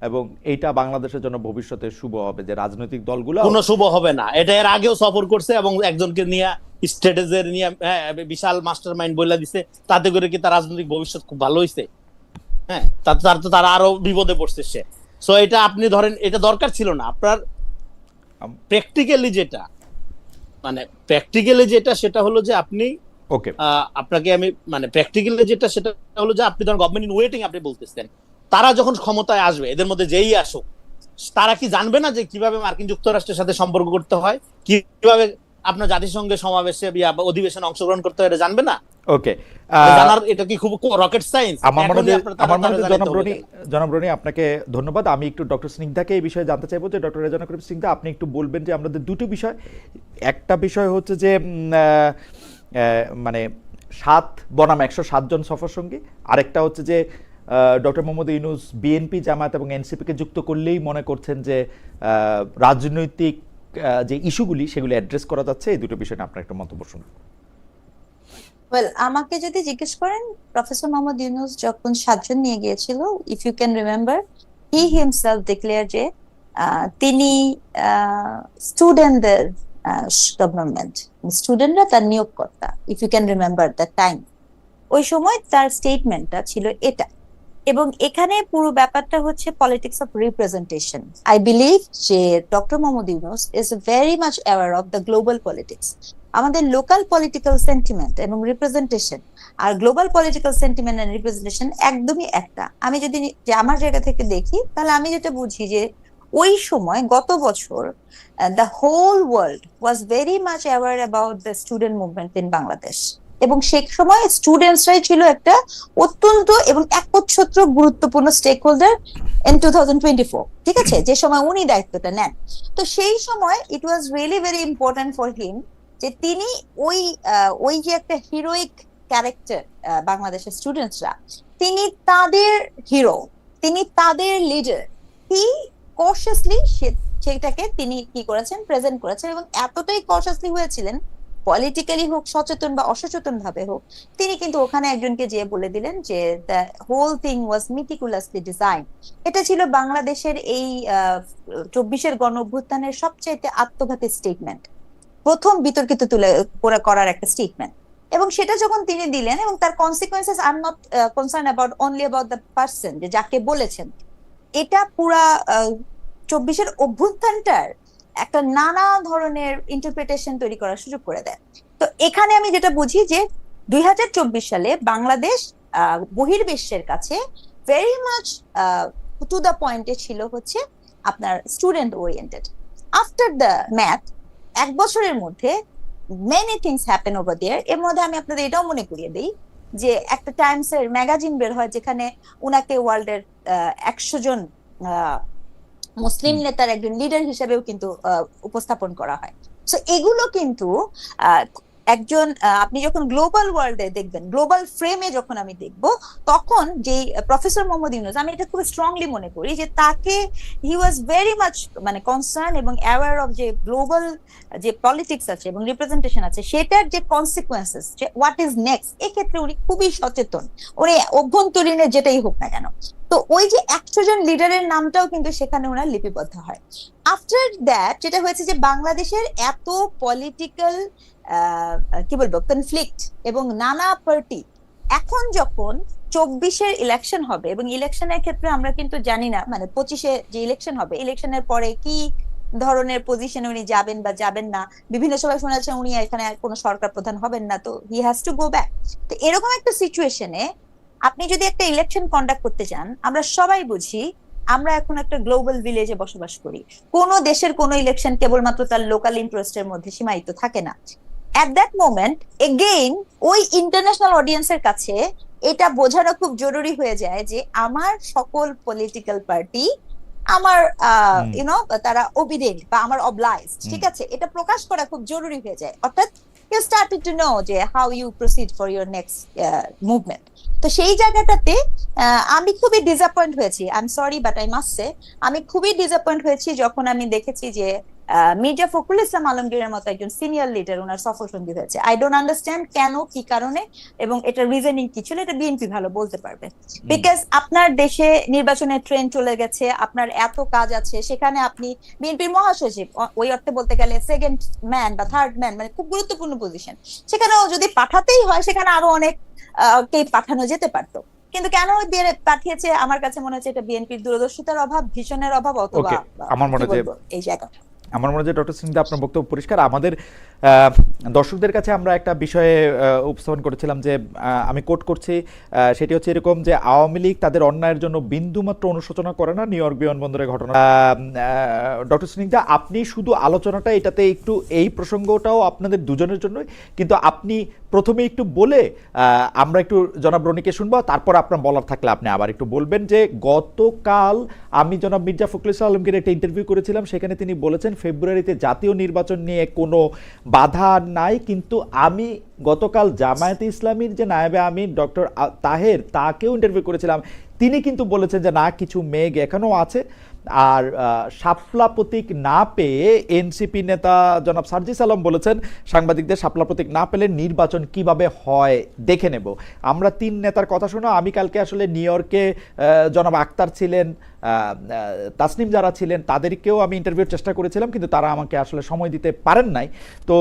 এবং এইটা বাংলাদেশের জন্য ভবিষ্যতে শুভ হবে, যে রাজনৈতিক দলগুলো কোনো শুভ হবে না। এটা এর আগেও সফর করছে এবং একজনকে নিয়ে স্ট্র্যাটেজির নিয়ে বিশাল মাস্টার মাইন্ড বলে দিছে, তাতে করে কি তার রাজনৈতিক ভবিষ্যৎ খুব ভালো হয়েছে? হ্যাঁ, তারা আরো বিপদে পড়ছে সে। সো এটা আপনি ধরেন, এটা দরকার ছিল না আপনার। প্র্যাকটিক্যালি যেটা সেটা হলো যে আপনি আপনাকে আমি প্র্যাকটিক্যালি যেটা সেটা হলো যে আপনি ধরেন গভর্নমেন্ট ইন ওয়েটিং আপনি বলতেছেন, তারা যখন ক্ষমতায় আসবে, এদের মধ্যে যেই আসুক, তারা কি জানবে না যে কিভাবে মার্কিন যুক্তরাষ্ট্রের সাথে সম্পর্ক করতে হয়, কিভাবে আপনার জাতিসংঘের সমাবেশে অধিবেশনে অংশগ্রহণ করতে হয়, এটা জানবে না? ওকে, জানার এটা কি খুব রকেট সায়েন্স? আমার মনে হয় জনাব রনি আপনাকে ধন্যবাদ। আমি একটু ডক্টর স্নিগ্ধাকে এই বিষয়ে জানতে চাইবো যে ডক্টর রেজানা করিম স্নিগ্ধা, আপনি একটু বলবেন যে আমাদের দুটো বিষয়, একটা বিষয় হচ্ছে যে মানে 7 বনাম 107 জন সফর সঙ্গী, আরেকটা হচ্ছে যে ডক্টর মোহাম্মদ ইউনূস বিএনপি, জামায়াত এবং এনসিপিকে যুক্ত করলেই মনে করছেন যে রাজনৈতিক যে ইস্যুগুলি সেগুলি অ্যাড্রেস করা যাচ্ছে। এই দুটো বিষয় নিয়ে আপনার একটা মন্তব্য শুনুন। ওয়েল, আমাকে যদি জিজ্ঞেস করেন, প্রফেসর মোহাম্মদ ইউনূস যখন 7 জন নিয়ে গিয়েছিল, if you can remember, he himself declare যে তিনি স্টুডেন্টদের গভর্নমেন্ট, স্টুডেন্টরা তার নিয়োগকর্তা। If you can remember the time, ওই সময় তার স্টেটমেন্টটা ছিল এটা। এবং এখানে পুরো ব্যাপারটা হচ্ছে politics of representation. I believe যে doctor Muhammad Yunus is very much aware of the global politics. আমাদের লোকাল পলিটিক্যাল সেন্টিমেন্ট এবং রিপ্রেজেন্টেশন আর global political sentiment and representation একদমই একটা। আমি যদি আমার জায়গা থেকে দেখি, তাহলে আমি যেটা বুঝি যে ওই সময় গত বছর the whole world was very much aware about the student movement in Bangladesh. এবং সেই সময় স্টুডেন্টসরাই ছিল একটা অত্যন্ত এবং একচ্ছত্র গুরুত্বপূর্ণ স্টেক হোল্ডার ইন 2024, ঠিক আছে, যে সময় উনি দায়িত্বটা নেন। তো সেই সময় it was really very important for him যে তিনি ওই যে একটা হিরোইক ক্যারেক্টার, বাংলাদেশের স্টুডেন্টসরা, তিনি তাদের হিরো, তিনি তাদের লিডার, হি কশাসলি সেটাকে তিনি কি করেছেন, প্রেজেন্ট করেছেন। এবং এতটাই কশাসলি হয়েছিলেন, পলিটিক্যালি হোক, সচেতন বা অসচেতন ভাবে হোক, তিনি কিন্তু ওখানে একজনকে যেয়ে বলে দিলেন যে the whole thing was meticulously design. এটা ছিল বাংলাদেশের এই 24-এর গণ অভ্যুত্থানের সবচেয়ে আত্মঘাতী স্টেটমেন্ট, প্রথম বিতর্কিত করার একটা স্টেটমেন্ট। এবং সেটা যখন তিনি দিলেন, এবং তার consequences, I am not concern about only about the person যে যাকে বলেছেন, এটা পুরা 24-এর অভ্যুত্থানটার একটা নানা ধরনের ইন্টারপ্রিটেশন তৈরি করার সুযোগ করে দেয়। তো এখানে আমি যেটা বুঝি যে 2024 সালে বাংলাদেশ বহির্বিশ্বের কাছে ভেরি মাচ টু দ্য পয়েন্টে ছিল হচ্ছে আপনার student oriented. After the math, 1 বছরের মধ্যে many things happen over there. এর মধ্যে আমি আপনাদের এটাও মনে করিয়ে দিই যে একটা টাইমসের ম্যাগাজিন বের হয়, যেখানে উনাকে ওয়ার্ল্ডের 100 জন মুসলিম নেতার একজন লিডার হিসেবেও কিন্তু উপস্থাপন করা হয়। সো এগুলো কিন্তু একজন, আপনি যখন গ্লোবাল ওয়ার্ল্ডে দেখবেন, গ্লোবাল ফ্রেমে যখন আমি দেখব, তখন যে প্রফেসর মোহাম্মদ ইউনূস, আমি এটা খুব স্ট্রংলি মনে করি যে তাকে, হি ওয়াজ ভেরি মাচ কনসার্ন এবং অ্যাওয়ার অফ যে গ্লোবাল যে পলিটিক্স আছে এবং রিপ্রেজেন্টেশন আছে, সেটার যে কনসিকুয়েন্সেস, যে হোয়াট ইজ নেক্সট, এক্ষেত্রে উনি খুবই সচেতন, উনি অভ্যন্তরীণে যেটাই হোক না কেন। তো ওই যে 100 জন লিডারের নামটাও কিন্তু সেখানে ওনার লিপিবদ্ধ হয়। আফটার দ্যাট যেটা হয়েছে যে বাংলাদেশের এত পলিটিক্যাল কি বলবো কনফ্লিক্ট এবং নানা পার্টি, এখন যখন 24-এর ইলেকশন হবে, এবং ইলেকশনের ক্ষেত্রে আমরা কিন্তু জানি না 25-এ যে ইলেকশন হবে, ইলেকশনের পরে কি ধরনের পজিশনে উনি যাবেন বা যাবেন না। বিভিন্ন সময় শোনা যাচ্ছে উনি এখানে কোনো সরকার প্রধান হবেন না, তো he has to go back. তো এরকম একটা সিচুয়েশনে আপনি যদি একটা ইলেকশন কন্ডাক্ট করতে চান, আমরা সবাই বুঝি আমরা এখন একটা গ্লোবাল ভিলেজে বসবাস করি। কোনো দেশের কোনো ইলেকশন কেবলমাত্র তার লোকাল ইন্টারেস্টের মধ্যে সীমায়িত থাকে না। অ্যাট দ্যাট মোমেন্ট এগেইন ওই ইন্টারন্যাশনাল অডিয়েন্সের কাছে এটা বোঝানো খুব জরুরি হয়ে যায় যে আমার সকল পলিটিক্যাল পার্টি আমার ইউনো তারা ওবিডেন্ট বা আমার অবলাইজড, ঠিক আছে, এটা প্রকাশ করা খুব জরুরি হয়ে যায়। অর্থাৎ ইউ স্টার্টেড টু নো যে how you proceed for your next movement. তো সেই জায়গাটাতে আমি খুবই ডিসঅ্যাপয়েন্ট হয়েছি, I am sorry but I must say, আমি খুবই ডিসঅ্যাপয়েন্ট হয়েছি যখন আমি দেখেছি যে মির্জা ফখরুল ইসলাম আলমগীরের মতো একজন সিনিয়র লিডার ওনার সফরসঙ্গী হয়েছে। আই ডোন্ট আন্ডারস্ট্যান্ড কেন, কি কারণে, এবং এটা রিজনিং কি ছিল, এটা বিএনপি ভালো বলতে পারবে। বিকজ আপনার দেশে নির্বাচনের ট্রেন্ড চলে গেছে, আপনার এত কাজ আছে, সেখানে আপনি বিএনপির মহাসচিব, ওই অর্থে বলতে গেলে সেকেন্ড ম্যান বা থার্ড ম্যান, মানে খুব গুরুত্বপূর্ণ পজিশন, সেখানেও যদি পাঠাতেই হয় সেখানে আরো অনেক কে পাঠানো যেতে পারতো, কিন্তু কেন দিয়ে পাঠিয়েছে? আমার কাছে মনে হচ্ছে এটা বিএনপির দূরদর্শিতার অভাব, ভিশনের অভাব, অথবা আমার মনে হয় এই জায়গা। আমার মনে হয় ডক্টর স্নিগ্ধা আপনার বক্তব্য পরিষ্কার। আমাদের দর্শকদের কাছে আমরা একটা বিষয়ে উপস্থাপন করেছিলাম যে আমি কোট করছি, সেটি হচ্ছে এরকম যে আওয়ামী লীগ তাদের অন্যায়ের জন্য বিন্দুমাত্র অনুশোচনা করে না নিউ ইয়র্ক বিমানবন্দরের ঘটনা। ডক্টর স্নিগ্ধা, আপনি শুধু আলোচনাটা এটাতে একটু, এই প্রসঙ্গটাও আপনাদের দুজনের জন্যই, কিন্তু আপনি প্রথমে একটু বলে আমরা একটু জনাব রনিকে শুনবো, তারপর আপনার বলার থাকলে আপনি আবার একটু বলবেন যে গতকাল আমি জনাব মির্জা ফখরুল ইসলাম আলমগীর একটা ইন্টারভিউ করেছিলাম, সেখানে তিনি বলেছেন ফেব্রুয়ারিতে জাতীয় নির্বাচন নিয়ে কোনো বাধা নাই, কিন্তু আমি গতকাল জামায়াতে ইসলামীর যে নায়েবে আমির ডক্টর তাহের, তাকেও ইন্টারভিউ করেছিলাম, তিনি কিন্তু বলেছেন যে না, কিছু মেঘ এখনো আছে। আর শাপলা প্রতীক না পেয়ে এনসিপি নেতা জনাব সার্জিস আলম বলেছেন সাংবাদিকদের শাপলা প্রতীক না পেলে নির্বাচন কিভাবে হয় দেখে নেব। আমরা তিন নেতার কথা শোনো, আমি কালকে আসলে নিউ ইয়র্কে জনাব আক্তার ছিলেন, তাসনিম যারা ছিলেন তাদেরকেও আমি ইন্টারভিউর চেষ্টা করেছিলাম, কিন্তু তারা আমাকে আসলে সময় দিতে পারেন নাই, তো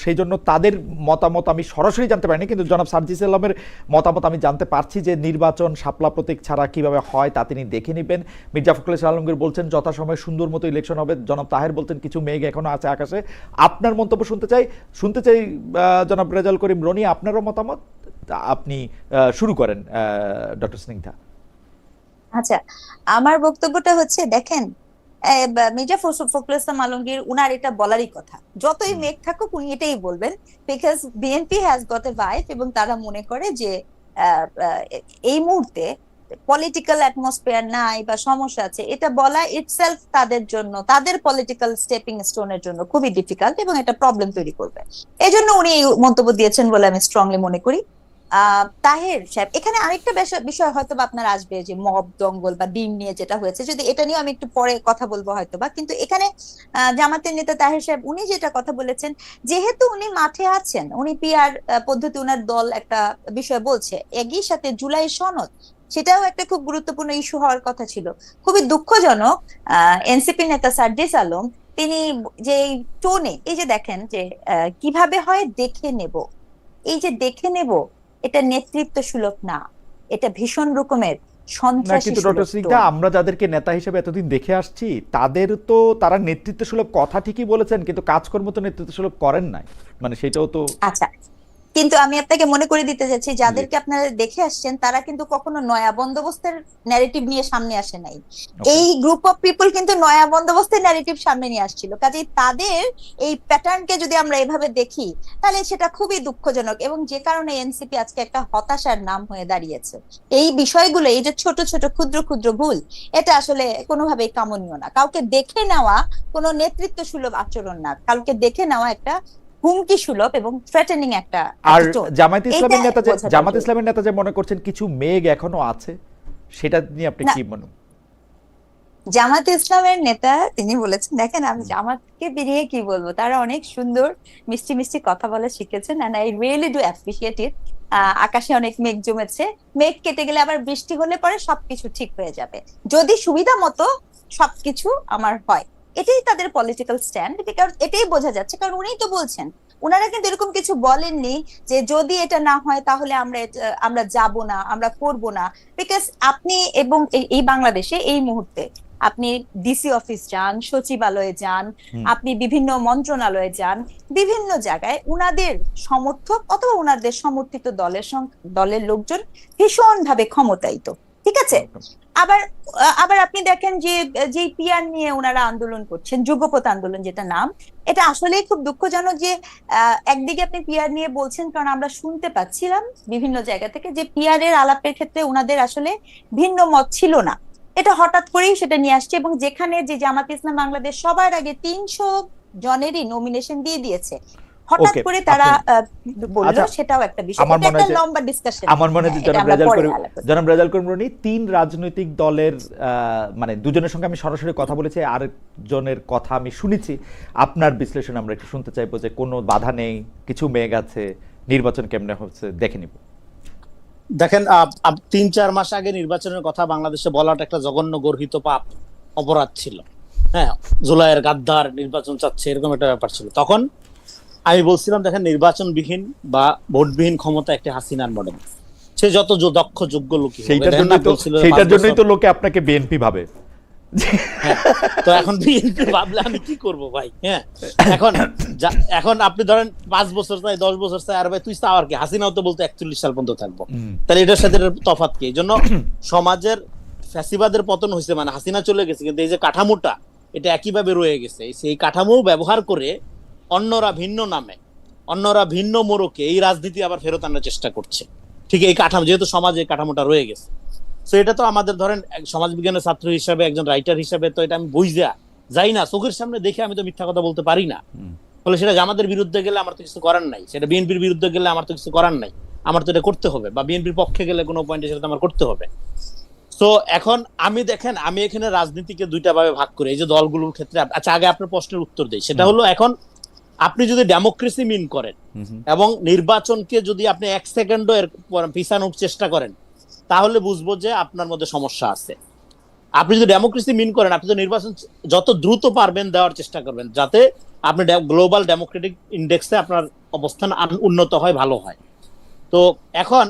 সেই জন্য তাদের মতামত আমি সরাসরি জানতে পারিনি, কিন্তু জনাব সার্জিস আলমের মতামত আমি জানতে পারছি যে নির্বাচন শাপলা প্রতীক ছাড়া কিভাবে হয় তা তিনি দেখে নেবেন। মির্জা ফখরুল ইসলাম আলমগীর বলছেন যথাসময়ে সুন্দর মতো ইলেকশন হবে, জনাব তাহের বলছেন কিছু মেঘ এখনো আছে আকাশে। আপনার মন্তব্য শুনতে চাই জনাব রেজাউল করিম রনি, আপনারও মতামত, আপনি শুরু করেন ডক্টর স্নিগ্ধা। আচ্ছা, আমার বক্তব্যটা হচ্ছে, দেখেন মির্জা ফখরুল ইসলাম আলমগীর, উনার এটা বলারই কথা, যতই মেঘ থাকুক উনি এটাই বলবেন, because BNP has got a vibe, এবং তারা মনে করে যে এই মুহূর্তে পলিটিক্যাল অ্যাটমসফিয়ার নাই বা সমস্যা আছে, এটা বলা ইটসেলফ তাদের জন্য, তাদের পলিটিক্যাল স্টেপিং স্টোনের জন্য খুবই ডিফিকাল্ট, এবং এটা প্রবলেম তৈরি করবে। এই জন্য উনি এই মন্তব্য দিয়েছেন বলে আমি স্ট্রংলি মনে করি। তাহের সাহেব, এখানে আরেকটা বিষয় হয়তো বা আপনার আসবে, যে মব দঙ্গল বা ডিম নিয়ে যেটা হয়েছে, যদি এটা নিয়ে আমি একটু পরে কথা বলবো হয়তো বা, কিন্তু এখানে জামাতের নেতা তাহের সাহেব উনি যেটা কথা বলেছেন, যেহেতু উনি মাঠে আছেন, উনি পিআর পদ্ধতি, উনার দল একটা বিষয় বলছে, একই সাথে জুলাই সনদ, সেটাও একটা খুব গুরুত্বপূর্ণ ইস্যু হওয়ার কথা ছিল। খুবই দুঃখজনক এনসিপি নেতা সার্জিস আলম, তিনি যে টোনে, এই যে দেখেন যে কিভাবে হয় দেখে নেব, এই যে দেখে নেব, এটা নেতৃত্ব সুলভ না, এটা ভীষণ রকমের সন্ত্রাসী। কিন্তু ডক্টর স্নিগ্ধা, আমরা যাদেরকে নেতা হিসেবে এতদিন দেখে আসছি, তাদের তো, তারা নেতৃত্ব সুলভ কথা ঠিকই বলেছেন, কিন্তু কাজকর্ম তো নেতৃত্ব সুলভ করেন নাই, মানে সেটাও তো। আচ্ছা, কিন্তু আমি আপনাকে মনে করে দিতে চাচ্ছি, যাদেরকে আপনারা দেখে আসছেন তারা কিন্তু কখনো নয়া বন্দোবস্তের ন্যারেটিভ নিয়ে সামনে আসে নাই। এই গ্রুপ অফ পিপল কিন্তু নয়া বন্দোবস্তের ন্যারেটিভ সামনে নিয়ে আসছিল, কাজেই তাদের এই প্যাটার্নকে যদি আমরা এভাবে দেখি তাহলে সেটা খুবই দুঃখজনক, এবং যে কারণে এনসিপি আজকে একটা হতাশার নাম হয়ে দাঁড়িয়েছে। এই বিষয়গুলো, এই যে ছোট ছোট ক্ষুদ্র ক্ষুদ্র ভুল, এটা আসলে কোনোভাবেই কামনীয় না। কাউকে দেখে নেওয়া কোনো নেতৃত্ব সুলভ আচরণ না, কাউকে দেখে নেওয়া একটা হুমকি সুলভ এবং থ্রেটেনিং একটা। আর জামায়াত ইসলামের নেতা যে মনে করছেন কিছু মেঘ এখনো আছে, সেটা নিয়ে আপনি কি মনে? জামাত ইসলামের নেতা তিনি বলেছেন, দেখেন আমি জামাতকে বেরিয়ে কি বলবো, তারা অনেক সুন্দর মিষ্টি মিষ্টি কথা বলা শিখেছেন, and I really do appreciate it. আকাশে অনেক মেঘ জমেছে, মেঘ কেটে গেলে আবার বৃষ্টি হলে পরে সবকিছু ঠিক হয়ে যাবে, যদি সুবিধা মতো সবকিছু আমার হয়। এটাই তাদের পলিটিক্যাল স্ট্যান্ড, কারণ এটাই বোঝা যাচ্ছে, কারণ উনিই তো বলছেন, ওনারা কিন্তু এরকম কিছু বলেননি যে যদি এটা না হয় তাহলে আমরা যাব না, আমরা করব না। বিকজ আপনি এবং এই বাংলাদেশে এই মুহূর্তে আপনি ডিসি অফিস যান, সচিবালয়ে যান, আপনি বিভিন্ন মন্ত্রণালয়ে যান, বিভিন্ন জায়গায় উনাদের সমর্থক অথবা উনাদের সমর্থিত দলের লোকজন ভীষণ ভাবে ক্ষমতায়িত, ঠিক আছে? আবার আবার আপনি দেখেন যে পিয়ার নিয়ে ওনারা আন্দোলন করছেন, যুগপৎ আন্দোলন যেটা নাম, এটা আসলেই খুব দুঃখজনক যে একদিকে আপনি পিয়ার নিয়ে বলছেন, কারণ আমরা শুনতে পাচ্ছিলাম বিভিন্ন জায়গা থেকে যে পিয়ারের আলাপের ক্ষেত্রে ওনাদের আসলে ভিন্ন মত ছিল না, এটা হঠাৎ করেই সেটা নিয়ে আসছে, এবং যেখানে যে জামাত ইসলাম বাংলাদেশ সবার আগে 300 জনেরই নমিনেশন দিয়ে দিয়েছে, হঠাৎ ওকে, করে তারা বললো, আচ্ছা, সেটাও একটা বিষয়, আমার এটা মনে একটা হয় যে- লম্বা ডিসকাশন। আমার মনে হয় যে জনাব রেজাল করিম, 3 রাজনৈতিক দলের মানে দুজনের সঙ্গে আমি সরাসরি কথা বলেছি, আরেকজনের কথা আমি শুনেছি। আপনার বিশ্লেষণ আমরা একটু শুনতে চাইবো যে কোনো বাধা নেই, কিছু মেঘ আছে, নির্বাচন কেমনে হচ্ছে দেখে নিব। দেখেন 3-4 মাস আগে নির্বাচনের কথা বাংলাদেশে বলাটা একটা জঘন্য গর্হিত পাপ, অপরাধ ছিল। হ্যাঁ, জুলাইয়ের গাদ্দার নির্বাচন চাচ্ছে, এরকম একটা ব্যাপার ছিল। তখন আমি বলছিলাম, দেখেন, নির্বাচনবিহীন বা ভোটবিহীন ক্ষমতা একটা হাসিনার মডেল। সে যত দক্ষ যোগ্য লোকই হোক, সেইটার দেখেন না, জন্যই তো বলছিল 5 সেইটার জন্যই বছর। তো লোকে আপনাকে বিএনপি ভাবে। হ্যাঁ, তো এখন বিএনপি ভাবলে আমি কি করব ভাই? হ্যাঁ, এখন এখন আপনি ধরেন 5 বছর চাই, 10 বছর চাই, আর ভাই তুই চাও আর কি, হাসিনাও তো বলতে 41 সাল পর্যন্ত থাকবো, তাহলে এটার সাথে এটার তফাৎ কি? এই জন্য সমাজের ফ্যাসিবাদের পতন হয়েছে, মানে হাসিনা চলে গেছে, কিন্তু এই যে কাঠামোটা, এটা একইভাবে রয়ে গেছে। সেই কাঠামো ব্যবহার করে অন্যরা ভিন্ন নামে, অন্যরা ভিন্ন মোড়কে এই রাজনীতি আবার ফেরত আনার চেষ্টা করছে। ঠিক এই কাঠামো, যেহেতু সমাজে এই কাঠামোটা রয়ে গেছে, তো এটা তো আমাদের ধরেন সমাজ বিজ্ঞানের ছাত্র হিসাবে, একজন রাইটার হিসাবে, তো এটা আমি বুঝা যাই না, চোখের সামনে দেখে আমি তো মিথ্যা কথা বলতে পারি না। ফলে সেটা জামাতের বিরুদ্ধে গেলে আমার তো কিছু করার নাই, সেটা বিএনপির বিরুদ্ধে গেলে আমার তো কিছু করার নাই, আমার তো এটা করতে হবে, বা বিএনপির পক্ষে গেলে কোনো পয়েন্টে সেটা আমার করতে হবে। তো এখন আমি দেখেন, আমি এখানে রাজনীতিকে 2টা ভাবে ভাগ করি, এই যে দলগুলোর ক্ষেত্রে। আচ্ছা, আগে আপনার প্রশ্নের উত্তর দেই, সেটা হলো, এখন আপনি যদি ডেমোক্রেসি মিন করেন এবং নির্বাচনকে যদি আপনি 1 সেকেন্ডও এর পিছানোর চেষ্টা করেন, তাহলে বুঝবো যে আপনার মধ্যে সমস্যা আছে। আপনি যদি ডেমোক্রেসি মিন করেন, আপনি তো নির্বাচন যত দ্রুত পারবেন দেওয়ার চেষ্টা করবেন, যাতে আপনি গ্লোবাল ডেমোক্রেটিক ইন্ডেক্সে আপনার অবস্থান উন্নত হয়, ভালো হয়। তো এখন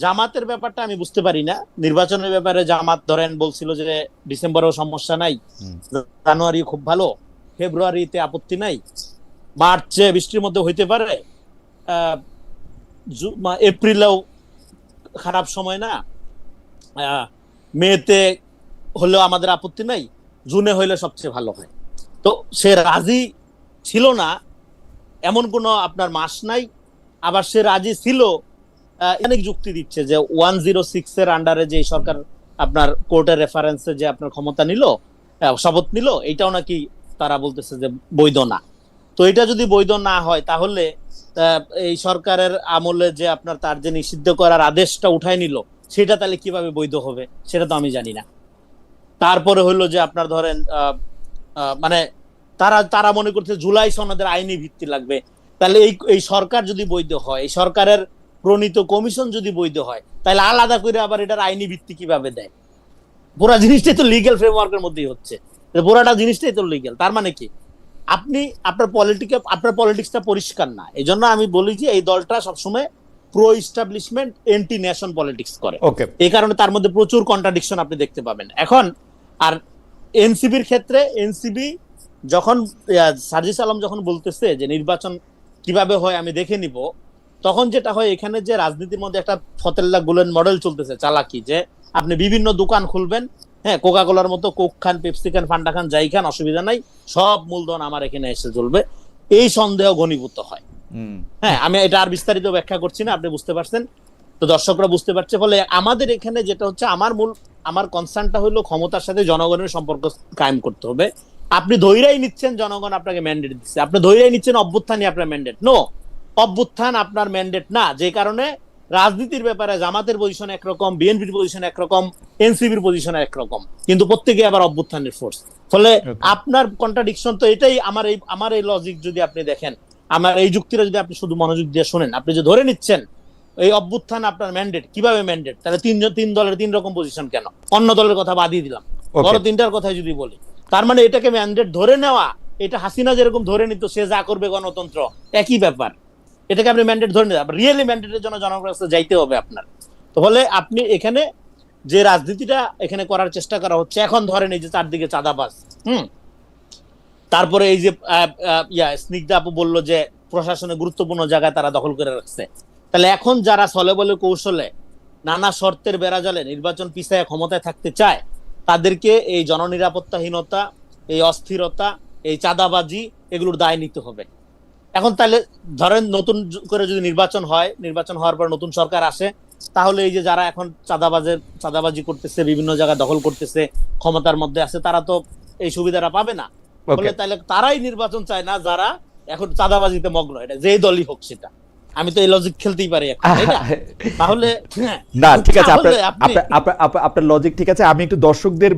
জামাতের ব্যাপারটা আমি বুঝতে পারি না। নির্বাচনের ব্যাপারে জামাত ধরেন বলছিল যে ডিসেম্বরেও সমস্যা নাই, জানুয়ারি খুব ভালো, ফেব্রুয়ারিতে আপত্তি নাই, মার্চে বৃষ্টির মধ্যে হইতে পারে, এপ্রিলেও খারাপ সময় না, মেতে হলেও আমাদের আপত্তি নাই, জুনে হইলে সবচেয়ে ভালো হয়। তো সে রাজি ছিল না এমন কোনো আপনার মাস নাই। আবার সে রাজি ছিল, অনেক যুক্তি দিচ্ছে যে 106 এর আন্ডারে যে সরকার আপনার কোর্টের রেফারেন্সে যে আপনার ক্ষমতা নিল, শপথ নিল, এটাও নাকি তারা বলতেছে যে বৈধ না। তো এটা যদি বৈধ না হয়, তাহলে এই সরকারের আমলে যে আপনার তার যে নিষিদ্ধ করার আদেশটা উঠায় নিল, সেটা তাহলে কিভাবে বৈধ হবে সেটা তো আমি জানি না। তারপরে হলো যে আপনার ধরেন মানে তারা মনে করছে জুলাই সনদের আইনি ভিত্তি লাগবে। তাহলে এই সরকার যদি বৈধ হয়, এই সরকারের প্রণীত কমিশন যদি বৈধ হয়, তাহলে আলাদা করে আবার এটার আইনি ভিত্তি কিভাবে দেয়? পুরা জিনিসটাই তো লিগ্যাল ফ্রেমওয়ার্কের মধ্যেই হচ্ছে, পুরাটা জিনিসটাই তো লিগ্যাল। তার মানে কি, আপনি আপনার পলিটিক্সটা পরিষ্কার না। এই জন্য আমি বলি যে এই দলটা সবসময় pro establishment anti nation politics করে। এই কারণে তার মধ্যে প্রচুর কন্ট্রাডিকশন আপনি দেখতে পাবেন এখন। আর এনসিবির ক্ষেত্রে, এনসিবি যখন সার্জিস আলম যখন বলতেছে যে নির্বাচন কিভাবে হয় আমি দেখে নিব, তখন যেটা হয়, এখানে যে রাজনীতির মধ্যে একটা ফতেল্লা গুলেন মডেল চলতেছে, চালাকি, যে আপনি বিভিন্ন দোকান খুলবেন, হ্যাঁ, কোকা কোলার মতো কোক খান, পেপসি খান, ফান্ডা খান, যাই খান, অসুবিধা নাই, সব মূলধন আমার এখানে এসে চলবে, এই সন্দেহ ঘনীভূত হয়। হ্যাঁ, আমি এটা আর বিস্তারিত ব্যাখ্যা করছি না, আপনি বুঝতে পারছেন, তো দর্শকরা বুঝতে পারছে। ফলে আমাদের এখানে যেটা হচ্ছে, আমার কনসার্নটা হলো ক্ষমতার সাথে জনগণের সম্পর্ক কায়েম করতে হবে। আপনি ধৈর্যই নিচ্ছেন জনগণ আপনাকে ম্যান্ডেট দিচ্ছে, আপনি ধৈর্যই নিচ্ছেন অভ্যুত্থানই আপনার ম্যান্ডেট। নো, অভ্যুত্থান আপনার ম্যান্ডেট না। যে কারণে রাজনীতির ব্যাপারে জামাতের পজিশন একরকম, বিএনপির পজিশন একরকম, এনসিবির পজিশন একরকম, কিন্তু প্রত্যেকে আবার অভ্যুত্থানের ফোর্স। ফলে আপনার কন্ট্রাডিকশন তো এটাই। আমার এই লজিক যদি আপনি দেখেন, আমার এই যুক্তিটা যদি আপনি শুধু মনোযোগ দিয়ে শোনেন, আপনি যে ধরে নিচ্ছেন এই অভ্যুত্থান আপনার ম্যান্ডেট, কিভাবে ম্যান্ডেট? তাহলে তিন দলের 3 রকম পজিশন কেন? অন্য দলের কথা বাদই দিলাম, বড় 3টার কথাই যদি বলি, তার মানে এটাকে ম্যান্ডেট ধরে নেওয়া, এটা হাসিনা যেরকম ধরে নিত সে যা করবে গণতন্ত্র, একই ব্যাপার। এটাকে আপনি ম্যান্ডেট ধরে নিতে, রিয়েলি ম্যান্ডেটের জন্য জনগণের কাছে যাইতে হবে আপনার। তো বলে আপনি এখানে যে রাজনীতিটা এখানে করার চেষ্টা করা হচ্ছে, এখন ধরেন এই যে চারদিকে চাঁদাবাজ, তারপরে এই যে স্নিগ্ধা আপু বললো যে প্রশাসনের গুরুত্বপূর্ণ জায়গায় তারা দখল করে রাখছে, তাহলে এখন যারা ছলে বলে কৌশলে নানা শর্তের বেড়াজালে নির্বাচন পিছায় ক্ষমতায় থাকতে চায়, তাদেরকে এই জননিরাপত্তাহীনতা, এই অস্থিরতা, এই চাঁদাবাজি এগুলোর দায় নিতে হবে। এখন তাহলে ধরেন নতুন করে যদি নির্বাচন হয়, নির্বাচন হওয়ার পর নতুন সরকার আসে, তাহলে এই যে যারা এখন চাঁদাবাজি করতেছে, বিভিন্ন জায়গায় দখল করতেছে, ক্ষমতার মধ্যে আছে, তারা তো এই সুবিধাটা পাবে না। বলে তাহলে তারাই নির্বাচন চায় না যারা এখন চাঁদাবাজিতে মগ্ন, এটা যেই দলই হোক সেটা। আমি তো এই লজিক খেলতেই পারি এখন, তাই না? তাহলে না ঠিক আছে, আপনার লজিক ঠিক আছে। আমি একটু দর্শকদের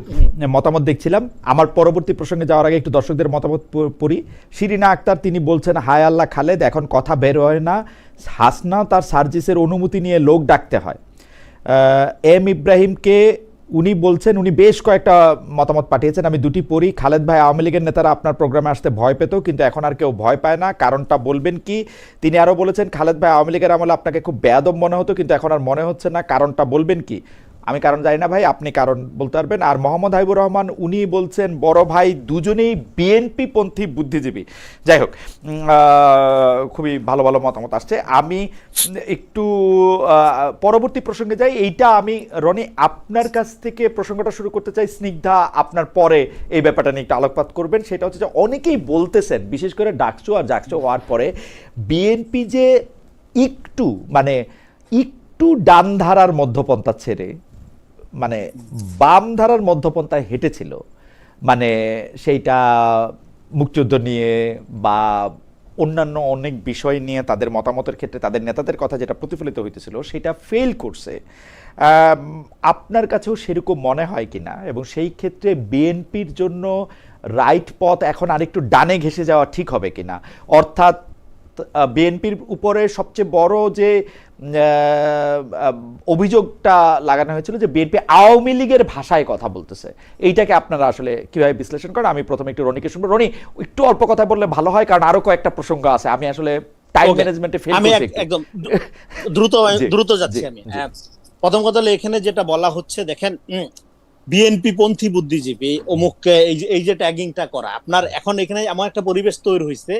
মতামত দেখছিলাম, আমার পরবর্তী প্রসঙ্গে যাওয়ার আগে একটু দর্শকদের মতামত পড়ি। শিরিনা আক্তার তিনি বলছেন, হায় আল্লাহ খালেদ, এখন কথা বের হয় না, হাসনা তার সার্জিসের অনুমতি নিয়ে লোক ডাকতে হয়। এম ইব্রাহিমকে উনি বলছেন, উনি বেশ কয়েকটা মতামত পাঠিয়েছেন, আমি দুটি পড়ি। খালেদ ভাই, আওয়ামী লীগের নেতারা আপনার প্রোগ্রামে আসতে ভয় পেত, কিন্তু এখন আর কেউ ভয় পায় না, কারণটা বলবেন কি? তিনি আরও বলেছেন, খালেদ ভাই, আওয়ামী লীগের আমলে আপনাকে খুব বেয়াদব মনে হতো, কিন্তু এখন আর মনে হচ্ছে না, কারণটা বলবেন কি? আমি কারণ জানি না ভাই, আপনি কারণ বলতে পারবেন। আর মোহাম্মদ হাবিবুর রহমান উনি বলছেন, বড় ভাই দুজনেই বিএনপি পন্থী বুদ্ধিজীবী। যাই হোক, খুবই ভালো ভালো মতামত আসছে। আমি একটু পরবর্তী প্রসঙ্গে যাই। এইটা আমি রনি আপনার কাছ থেকে প্রসঙ্গটা শুরু করতে চাই। স্নিগ্ধা আপনার পরে এই ব্যাপারটা নিয়ে একটু আলোকপাত করবেন। সেটা হচ্ছে যে অনেকেই বলতেছেন, বিশেষ করে ডাকসু আর জাকসু হওয়ার পরে বিএনপি যে একটু ডান ধারার মধ্যপন্থা ছেড়ে মানে বাম ধারার মধ্যপন্থায় হেঁটেছিল, মানে সেইটা মুক্তিযুদ্ধ নিয়ে বা অন্যান্য অনেক বিষয় নিয়ে তাদের মতামতের ক্ষেত্রে তাদের নেতাদের কথা যেটা প্রতিফলিত হইতেছিল, সেটা ফেল করছে। আপনার কাছেও সেরকম মনে হয় কিনা? এবং সেই ক্ষেত্রে বিএনপির জন্য রাইট পথ এখন আরেকটু ডানে ঘেঁষে যাওয়া ঠিক হবে কিনা? অর্থাৎ বিএনপির উপরে সবচেয়ে বড় যে অভিযোগটা লাগানো হয়েছিল যে বিএনপি আওয়ামী লীগের ভাষায় কথা বলতেছে, এইটাকে আপনারা আসলে কিভাবে বিশ্লেষণ করেন? আমি প্রথমে একটু রনিকে শুনবো। রনি, একটু অল্প কথা বললে ভালো হয়, কারণ আরো কয়েকটা প্রসঙ্গ আছে। আমি আসলে টাইম ম্যানেজমেন্টে ফেল করছি একদম দ্রুত যাচ্ছি আমি। প্রথম কথা হলো, এখানে যেটা বলা হচ্ছে, দেখেন, বিএনপি পন্থী বুদ্ধিজীবী অমুককে এই যে ট্যাগিংটা করা, আপনার এখন এখানে এমন একটা পরিবেশ তৈরি হয়েছে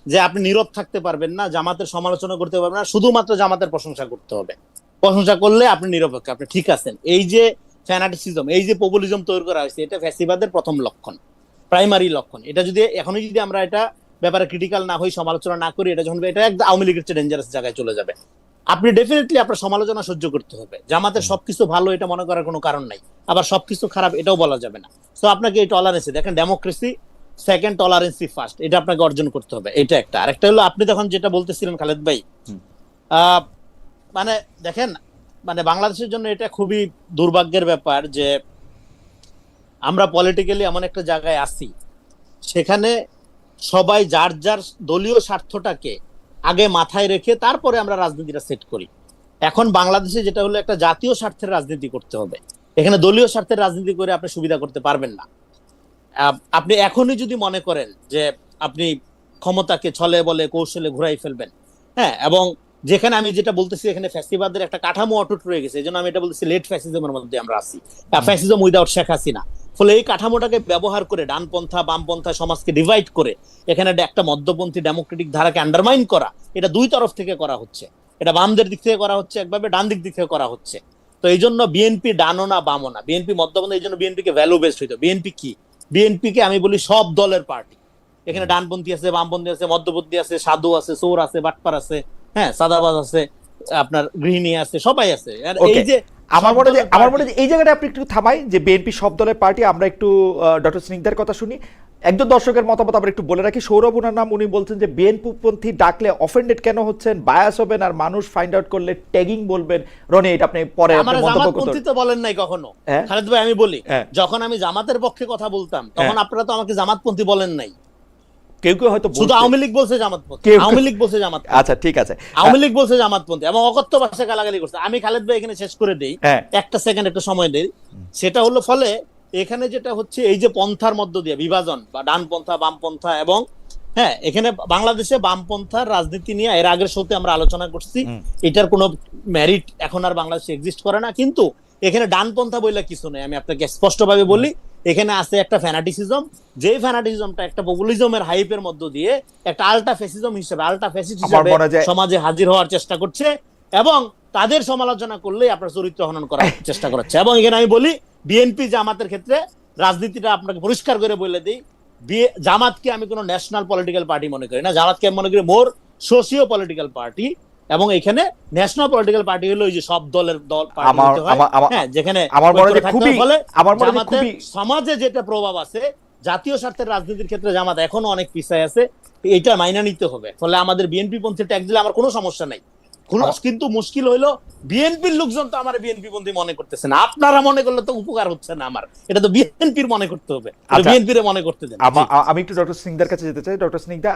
যে আপনি নীরব থাকতে পারবেন না, জামাতের সমালোচনা করতে পারবেন না, শুধুমাত্র জামাতের প্রশংসা করতে হবে। প্রশংসা করলে আপনি নিরপেক্ষ, আপনি ঠিক আছেন। এই যে ফ্যানাটিসিজম, এই যে পপুলিজম তৈরি করা হয়েছে, এটা ফ্যাসিবাদের প্রথম লক্ষণ, প্রাইমারি লক্ষণ। এটা যদি এখনই যদি আমরা এটা ব্যাপারে ক্রিটিক্যাল না হই, সমালোচনা না করি, এটা যখন এটা একদম আওয়ামী লীগের চেয়ে ডেঞ্জারাস জায়গায় চলে যাবে। আপনি ডেফিনেটলি আপনার সমালোচনা সহ্য করতে হবে। জামাতের সবকিছু ভালো এটা মনে করার কোনো কারণ নাই, আবার সবকিছু খারাপ এটাও বলা যাবে না। তো আপনাকে এই টলারেন্সে, দেখেন, ডেমোক্রেসি সেকেন্ড, টলারেন্সি ফার্স্ট, এটা আপনাকে অর্জন করতে হবে। এটা একটা। আরেকটা হলো, আপনি তখন যেটা বলতেছিলেন খালেদ ভাই, মানে দেখেন, মানে বাংলাদেশের জন্য এটা খুবই দুর্ভাগ্যের ব্যাপার যে আমরা পলিটিক্যালি এমন একটা জায়গায় আছি, সেখানে সবাই যার যার দলীয় স্বার্থটাকে আগে মাথায় রেখে তারপরে আমরা রাজনীতিটা সেট করি। এখন বাংলাদেশে যেটা হলো, একটা জাতীয় স্বার্থের রাজনীতি করতে হবে। এখানে দলীয় স্বার্থের রাজনীতি করে আপনি সুবিধা করতে পারবেন না। আপনি এখনই যদি মনে করেন যে আপনি ক্ষমতাকে ছলে বলে কৌশলে ঘুরাই ফেলবেন, হ্যাঁ, এবং যেখানে আমি যেটা বলতেছি, এখানে ফ্যাসিবাদের একটা কাঠামো অটুট রয়ে গেছে, এই জন্য আমি এটা বলতেছি লেট ফ্যাসিজমের মধ্যে আমরা আছি, ফ্যাসিজম উইদাউট শেখ হাসিনা। ফলে এই কাঠামোটাকে ব্যবহার করে ডানপন্থা বামপন্থা সমাজকে ডিভাইড করে এখানে একটা মধ্যপন্থী ডেমোক্রেটিক ধারাকে আন্ডারমাইন করা, এটা দুই তরফ থেকে করা হচ্ছে। এটা বামদের দিক থেকে করা হচ্ছে একভাবে, ডান দিক থেকে করা হচ্ছে। তো এই জন্য বিএনপি ডানো না বামও না, বিএনপি মধ্যপন্থী। এই জন্য বিএনপিকে ভ্যালু বেসড হইতো। বিএনপি কি? বিএনপিকে আমি বলি সব দলের পার্টি। এখানে ডানপন্থী আছে, বামপন্থী আছে, মধ্যপন্থী আছে, সাধু আছে, চোর আছে, বাটপার আছে, হ্যাঁ, সাদাবাজ আছে, আপনার গৃহিণী আছে, সবাই আছে। এই যে আমার মনে হয় এই জায়গাটা আপনি একটু থামাই, যে বিএনপি সব দলের পার্টি। আমরা একটু ডক্টর স্নিগ্ধার কথা শুনি। একজন দর্শকের মতামত আমরা একটু বলে রাখি। সৌরভ ওনার নাম, উনি বলছেন যে বিএনপি পন্থী ডাকলে অফেন্ডেড কেন হচ্ছেন, বায়াস হবেন, আর মানুষ ফাইন্ড আউট করলে ট্যাগিং বলবেন। রনি, এটা আপনি পরে জামাতপন্থী তো বলেন নাই কখনো খালেদ ভাই। আমি বলি, যখন আমি জামাতের পক্ষে কথা বলতাম তখন আপনারা তো আমাকে জামাতপন্থী বলেন নাই। কেউ কেউ হয়তো শুধু আওয়ামী লীগ বলছে জামাতপন্থী, আওয়ামী লীগ বলছে জামাত। আচ্ছা, ঠিক আছে, আওয়ামী লীগ বলছে জামাতপন্থী এবং অকথ্য ভাষায় গালাগালি করছে। আমি খালেদ ভাই এখানে শেষ করে দেই, একটা সেকেন্ড একটা সময় দেই। সেটা হলো, ফলে এখানে যেটা হচ্ছে, এই যে পন্থার মধ্য দিয়ে বিভাজন বা ডানপন্থা বামপন্থা, এবং হ্যাঁ, এখানে বাংলাদেশে বামপন্থার রাজনীতি নিয়ে এর আগের শোতে আমরা আলোচনা করছি। এটার কোনো মেরিট এখন আর বাংলাদেশে এক্সিস্ট করে না। কিন্তু এখানে ডানপন্থা বইলে কিছু নেই। আমি আপনাকে স্পষ্টভাবে বলি, এখানে আছে একটা ফ্যানাটিসিজম, যে ফ্যানাটিসিজমটা একটা পপুলিজমের হাইপের মধ্য দিয়ে একটা আল্টা ফ্যাসিজম হিসেবে, আল্টা ফ্যাসিস্ট হিসেবে সমাজে হাজির হওয়ার চেষ্টা করছে। এবং তাদের সমালোচনা করলেই আপনার চরিত্র হনন করার চেষ্টা করাচ্ছে। এবং এখানে আমি বলি বিএনপি জামাতের ক্ষেত্রে রাজনীতিটা আপনাকে পরিষ্কার করে বলে দিই, জামাতকে আমি কোনো ন্যাশনাল পলিটিক্যাল পার্টি মনে করি না, জামাতকে আমি মনে করি মোর সোশিও পলিটিক্যাল পার্টি। এবং এখানে ন্যাশনাল পলিটিক্যাল পার্টি হলো ওই যে সব দলের দল যেখানে সমাজে যেটা প্রভাব আছে, জাতীয় স্বার্থের রাজনীতির ক্ষেত্রে জামাত এখনো অনেক পিছায় আছে, এটা মাইনা নিতে হবে। ফলে আমাদের বিএনপি পন্থী ট্যাগ দিলে আমার কোনো সমস্যা নাই, কিন্তু মুশকিল হইলো বিএনপির লোকজন তো আমার বিএনপি পন্থী মনে করতেছে না, আপনারা মনে করলে তো উপকার হচ্ছে না আমার, এটা তো বিএনপির মনে করতে হবে, বিএনপির মনে করতে দেন। আমি একটু ডক্টর সিংদার কাছে যেতে চাই। ডক্টর সিংদা,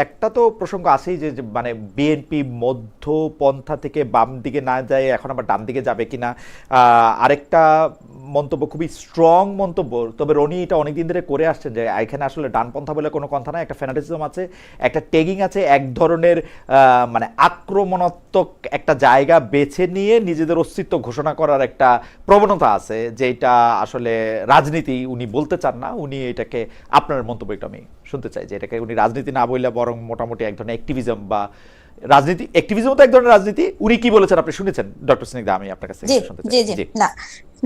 একটা তো প্রসঙ্গ আছেই যে মানে বিএনপি মধ্যপন্থা থেকে বাম দিকে না যায়, এখন আবার ডান দিকে যাবে কিনা। আরেকটা মন্তব্য, খুবই স্ট্রং মন্তব্য, তবে রনি এটা অনেকদিন ধরে করে আসছেন যে এখানে আসলে ডানপন্থা বলে কোনো কথা না, একটা ফ্যানাটিজম আছে, একটা টেগিং আছে, এক ধরনের মানে আক্রমণাত্মক একটা জায়গা বেছে নিয়ে নিজেদের অস্তিত্ব ঘোষণা করার একটা প্রবণতা আছে, যেটা আসলে রাজনীতি উনি বলতে চান না। উনি এটাকে, আপনার মন্তব্য একটু আমি শুনতে চাই, যে এটাকে উনি রাজনীতি না বললে বরং মোটামুটি এক ধরনের অ্যাক্টিভিজম বা রাজনীতি, অ্যাক্টিভিজম তো এক ধরনের রাজনীতি। উনি কি বলেছেন আপনি শুনেছেন ডক্টর স্নিগ্ধা? আমি আপনার কাছে শুনতে চাই। না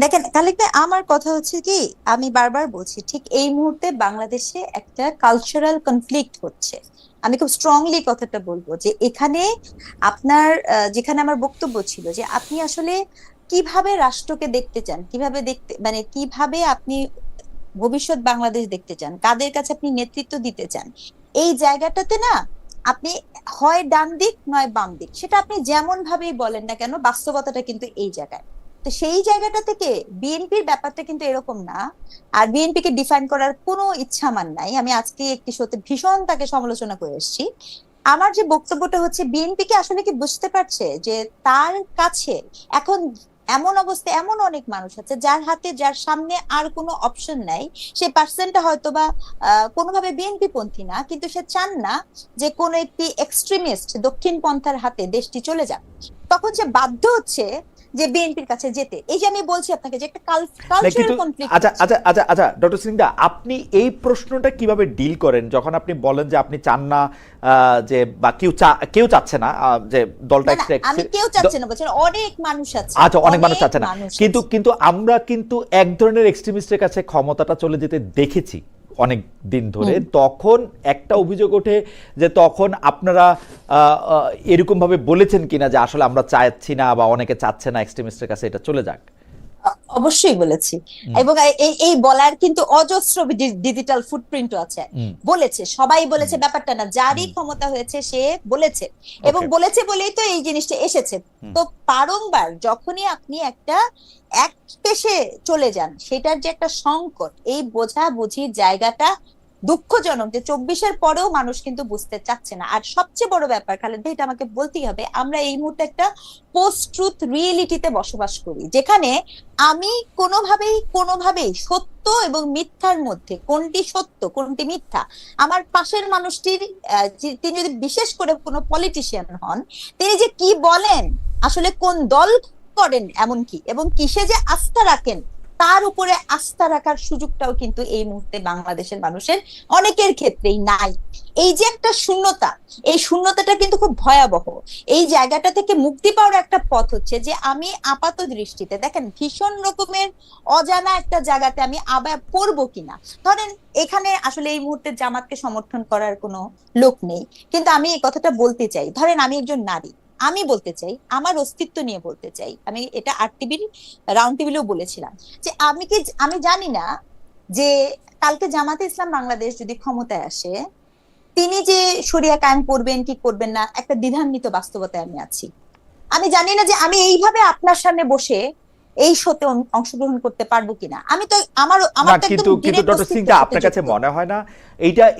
দেখেন খালেক ভাই, আমার কথা হচ্ছে কি, আমি বারবার বলছি ঠিক এই মুহূর্তে বাংলাদেশে একটা কালচারাল কনফ্লিক্ট হচ্ছে। আমি খুব স্ট্রংলি কথাটা বলবো যে এখানে আপনার যেখানে আমার বক্তব্য ছিল যে আপনি আসলে কিভাবে রাষ্ট্রকে দেখতে চান, কিভাবে দেখতে মানে কিভাবে আপনি ভবিষ্যৎ বাংলাদেশ দেখতে চান, কাদের কাছে আপনি নেতৃত্ব দিতে চান, এই জায়গাটাতে না আপনি হয় ডান দিক নয় বাম দিক, সেটা আপনি যেমন ভাবেই বলেন না কেন, বাস্তবতাটা কিন্তু এই জায়গায়। তো সেই জায়গাটা থেকে বিএনপির ব্যাপারটা কিন্তু এরকম না। আর বিএনপি কে ডিফাইন করার কোনো ইচ্ছা আমার নাই। আমি আজকে একটি শোতে ভীষণ তাকে সমালোচনা করে এসেছি। আমার যে বক্তব্যটা হচ্ছে, বিএনপি কি আসলে কি বুঝতে পারছে যে তার কাছে এখন এমন অবস্থা, এমন অনেক মানুষ আছে যার হাতে, যার সামনে আর কোনো অপশন নাই। সে পার্সনটা হয়তো বা কোনোভাবে বিএনপি পন্থী না, কিন্তু সে চান না যে কোনো একটি এক্সট্রিমিস্ট দক্ষিণ পন্থার হাতে দেশটি চলে যাক। তখন সে বাধ্য হচ্ছে যে বিএনপির কাছে যেতে। এই যে আমি বলছি আপনাকে যে একটা কালচারাল কনফ্লিক্ট। আচ্ছা ডক্টর সিংদা, আপনি এই প্রশ্নটা কিভাবে ডিল করেন যখন আপনি বলেন যে আপনি চান না যে, বা কেউ চাচ্ছে না যে দলটা, আমি কেউ চাচ্ছে না বলছেন, অনেক মানুষ আছে। আচ্ছা, অনেক মানুষ চাচ্ছে না, কিন্তু আমরা কিন্তু এক ধরনের এক্সট্রিমিস্টের কাছে ক্ষমতাটা চলে যেতে দেখেছি অনেক দিন ধরে। তখন একটা অভিযোগ ওঠে যে তখন আপনারা এরকম ভাবে বলেছেন কিনা যে আসলে আমরা চাচ্ছি না, বা অনেকে চাচ্ছে না এক্সট্রিমিস্টের কাছে এটা চলে যাক? অবশ্যই বলেছি, এবং এই বলার কিন্তু অজস্র ডিজিটাল ফুটপ্রিন্টও আছে। বলেছে, সবাই বলেছে, ব্যাপারটা না, যারই ক্ষমতা হয়েছে সে বলেছে, এবং বলেছে বলেই তো এই জিনিসটা এসেছে। তো বারংবার যখনই আপনি একটা এক পেশে চলে যান, সেটার যে একটা সংকট, এই বোঝাবুঝির জায়গাটা দুঃখজনক যে 24-এর পরেও মানুষ কিন্তু বুঝতে চাচ্ছে না। আর সবচেয়ে বড় ব্যাপার খালেদ ভাই, এটা আমাকে বলতেই হবে, আমরা এই মুহূর্তে একটা পোস্ট ট্রুথ রিয়েলিটিতে বসবাস করি, যেখানে আমি কোনোভাবেই সত্য এবং মিথ্যার মধ্যে কোনটি সত্য কোনটি মিথ্যা, আমার পাশের মানুষটির তিনি যদি বিশেষ করে কোনো পলিটিশিয়ান হন, তিনি যে কি বলেন, আসলে কোন দল করেন এমনকি, এবং কিসে যে আস্থা রাখেন, তার উপরে আস্থা রাখার সুযোগটাও কিন্তু এই মুহূর্তে বাংলাদেশের মানুষের অনেকের ক্ষেত্রেই নাই। এই যে একটা শূন্যতা, এই শূন্যতাটা কিন্তু খুব ভয়াবহ। এই জায়গাটা থেকে মুক্তি পাওয়ার একটা পথ হচ্ছে যে আমি আপাত দৃষ্টিতে দেখেন ভীষণ রকমের অজানা একটা জায়গাতে আমি আবার পড়বো কিনা। ধরেন এখানে আসলে এই মুহূর্তে জামাতকে সমর্থন করার কোনো লোক নেই, কিন্তু আমি এই কথাটা বলতে চাই। ধরেন আমি একজন নারী, আমি বলতে চাই, আমার অস্তিত্ব নিয়ে বলতে চাই, আমি এটা আরটিভির রাউন্ড টেবিলেও বলেছিলাম যে আমি জানি না যে কালকে জামাতে ইসলাম বাংলাদেশ যদি ক্ষমতায় আসে, তিনি যে শরিয়া কায়েম করবেন কি করবেন না, একটা দ্বিধান্বিত বাস্তবতায় আমি আছি। আমি জানি না যে আমি এইভাবে আপনার সামনে বসে এই শোতে অংশগ্রহণ করতে পারবো কিনা। আমি তো আমার কিন্তু ডক্টর সিংদা, আপনার কাছে মনে হয় না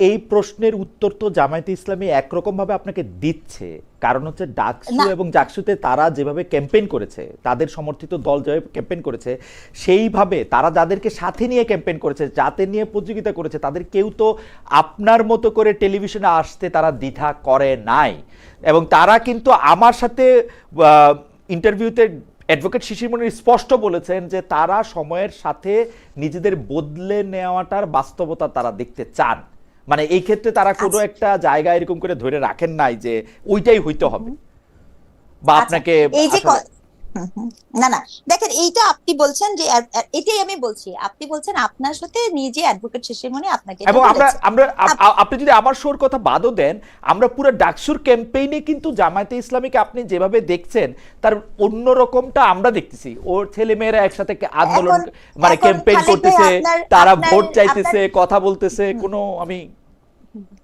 এই প্রশ্নের উত্তর তো জামায়াতে ইসলামী একরকম ভাবে আপনাকে দিচ্ছে? কারণ হচ্ছে ডাকসু এবং জাকসুতে তারা যেভাবে ক্যাম্পেইন করেছে, তাদের সমর্থিত দল যেভাবে ক্যাম্পেইন করেছে, সেইভাবে তারা যাদেরকে সাথে নিয়ে ক্যাম্পেইন করেছে, যাতে নিয়ে প্রতিযোগিতা করেছে, তাদের কেউ তো আপনার মতো করে টেলিভিশনে আসতে তারা দ্বিধা করে নাই। এবং তারা কিন্তু আমার সাথে ইন্টারভিউতে অ্যাডভোকেট শিশির মনির স্পষ্ট বলেছেন যে তারা সময়ের সাথে নিজেদের বদলে নেওয়াটার বাস্তবতা তারা দেখতে চান। মানে এই ক্ষেত্রে তারা কোনো একটা জায়গা এরকম করে ধরে রাখেন নাই যে ওইটাই হইতে হবে। বা আচ্ছা, আপনাকে এই যে আসলে হুম, হুম। না না, দেখেন এইটা আপনি বলছেন যে এটাই আমি বলছি, আপনি বলছেন আপনার সাথে নিজে অ্যাডভোকেট শেষেমনি আপনাকে এটা এবং আমরা বলেছে। আমরা আপ- আপনি যদি আমার শোর কথা বাদও দেন, আমরা পুরো ডাকসুর ক্যাম্পেইনে কিন্তু জামায়াতে ইসলামীকে আপনি যেভাবে দেখছেন তার অন্য রকমটা আমরা দেখতেছি। ওর ছেলে মেয়েরা একসাথে আন্দোলন এখন মানে এখন ক্যাম্পেইন খালেক ভাই, করতেছে, আপনার তারা আপনার ভোট আপনার চাইতেছে, কথা বলতেছে, কোনো আমি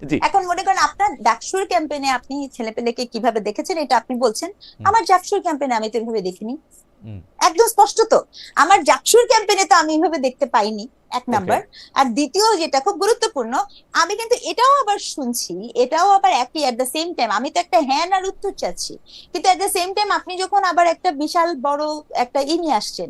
জি এখন মনে করেন আপনার ডাকসুর ক্যাম্পেইনে আপনি ছেলেপেলেকে কিভাবে দেখেছেন এটা আপনি বলছেন। হুম, আমার ডাকসুর ক্যাম্পেইনে আমি তো এভাবে দেখিনি, হুম, একদম স্পষ্ট তো। আমার জাকসুর ক্যাম্পেইনে তো আমি এইভাবে দেখতে পাইনি, এক ওকে নাম্বার। আর দ্বিতীয় যেটা খুব গুরুত্বপূর্ণ, আমি কিন্তু এটাও আবার শুনছি, এটাও আবার একই এট দ্য সেম টাইম, আমি তো একটা হ্যাঁ আর উত্তর চাচ্ছি, কিন্তু এট দ্য সেম টাইম আপনি যখন আবার একটা বিশাল বড় একটা নিয়ে আসছেন,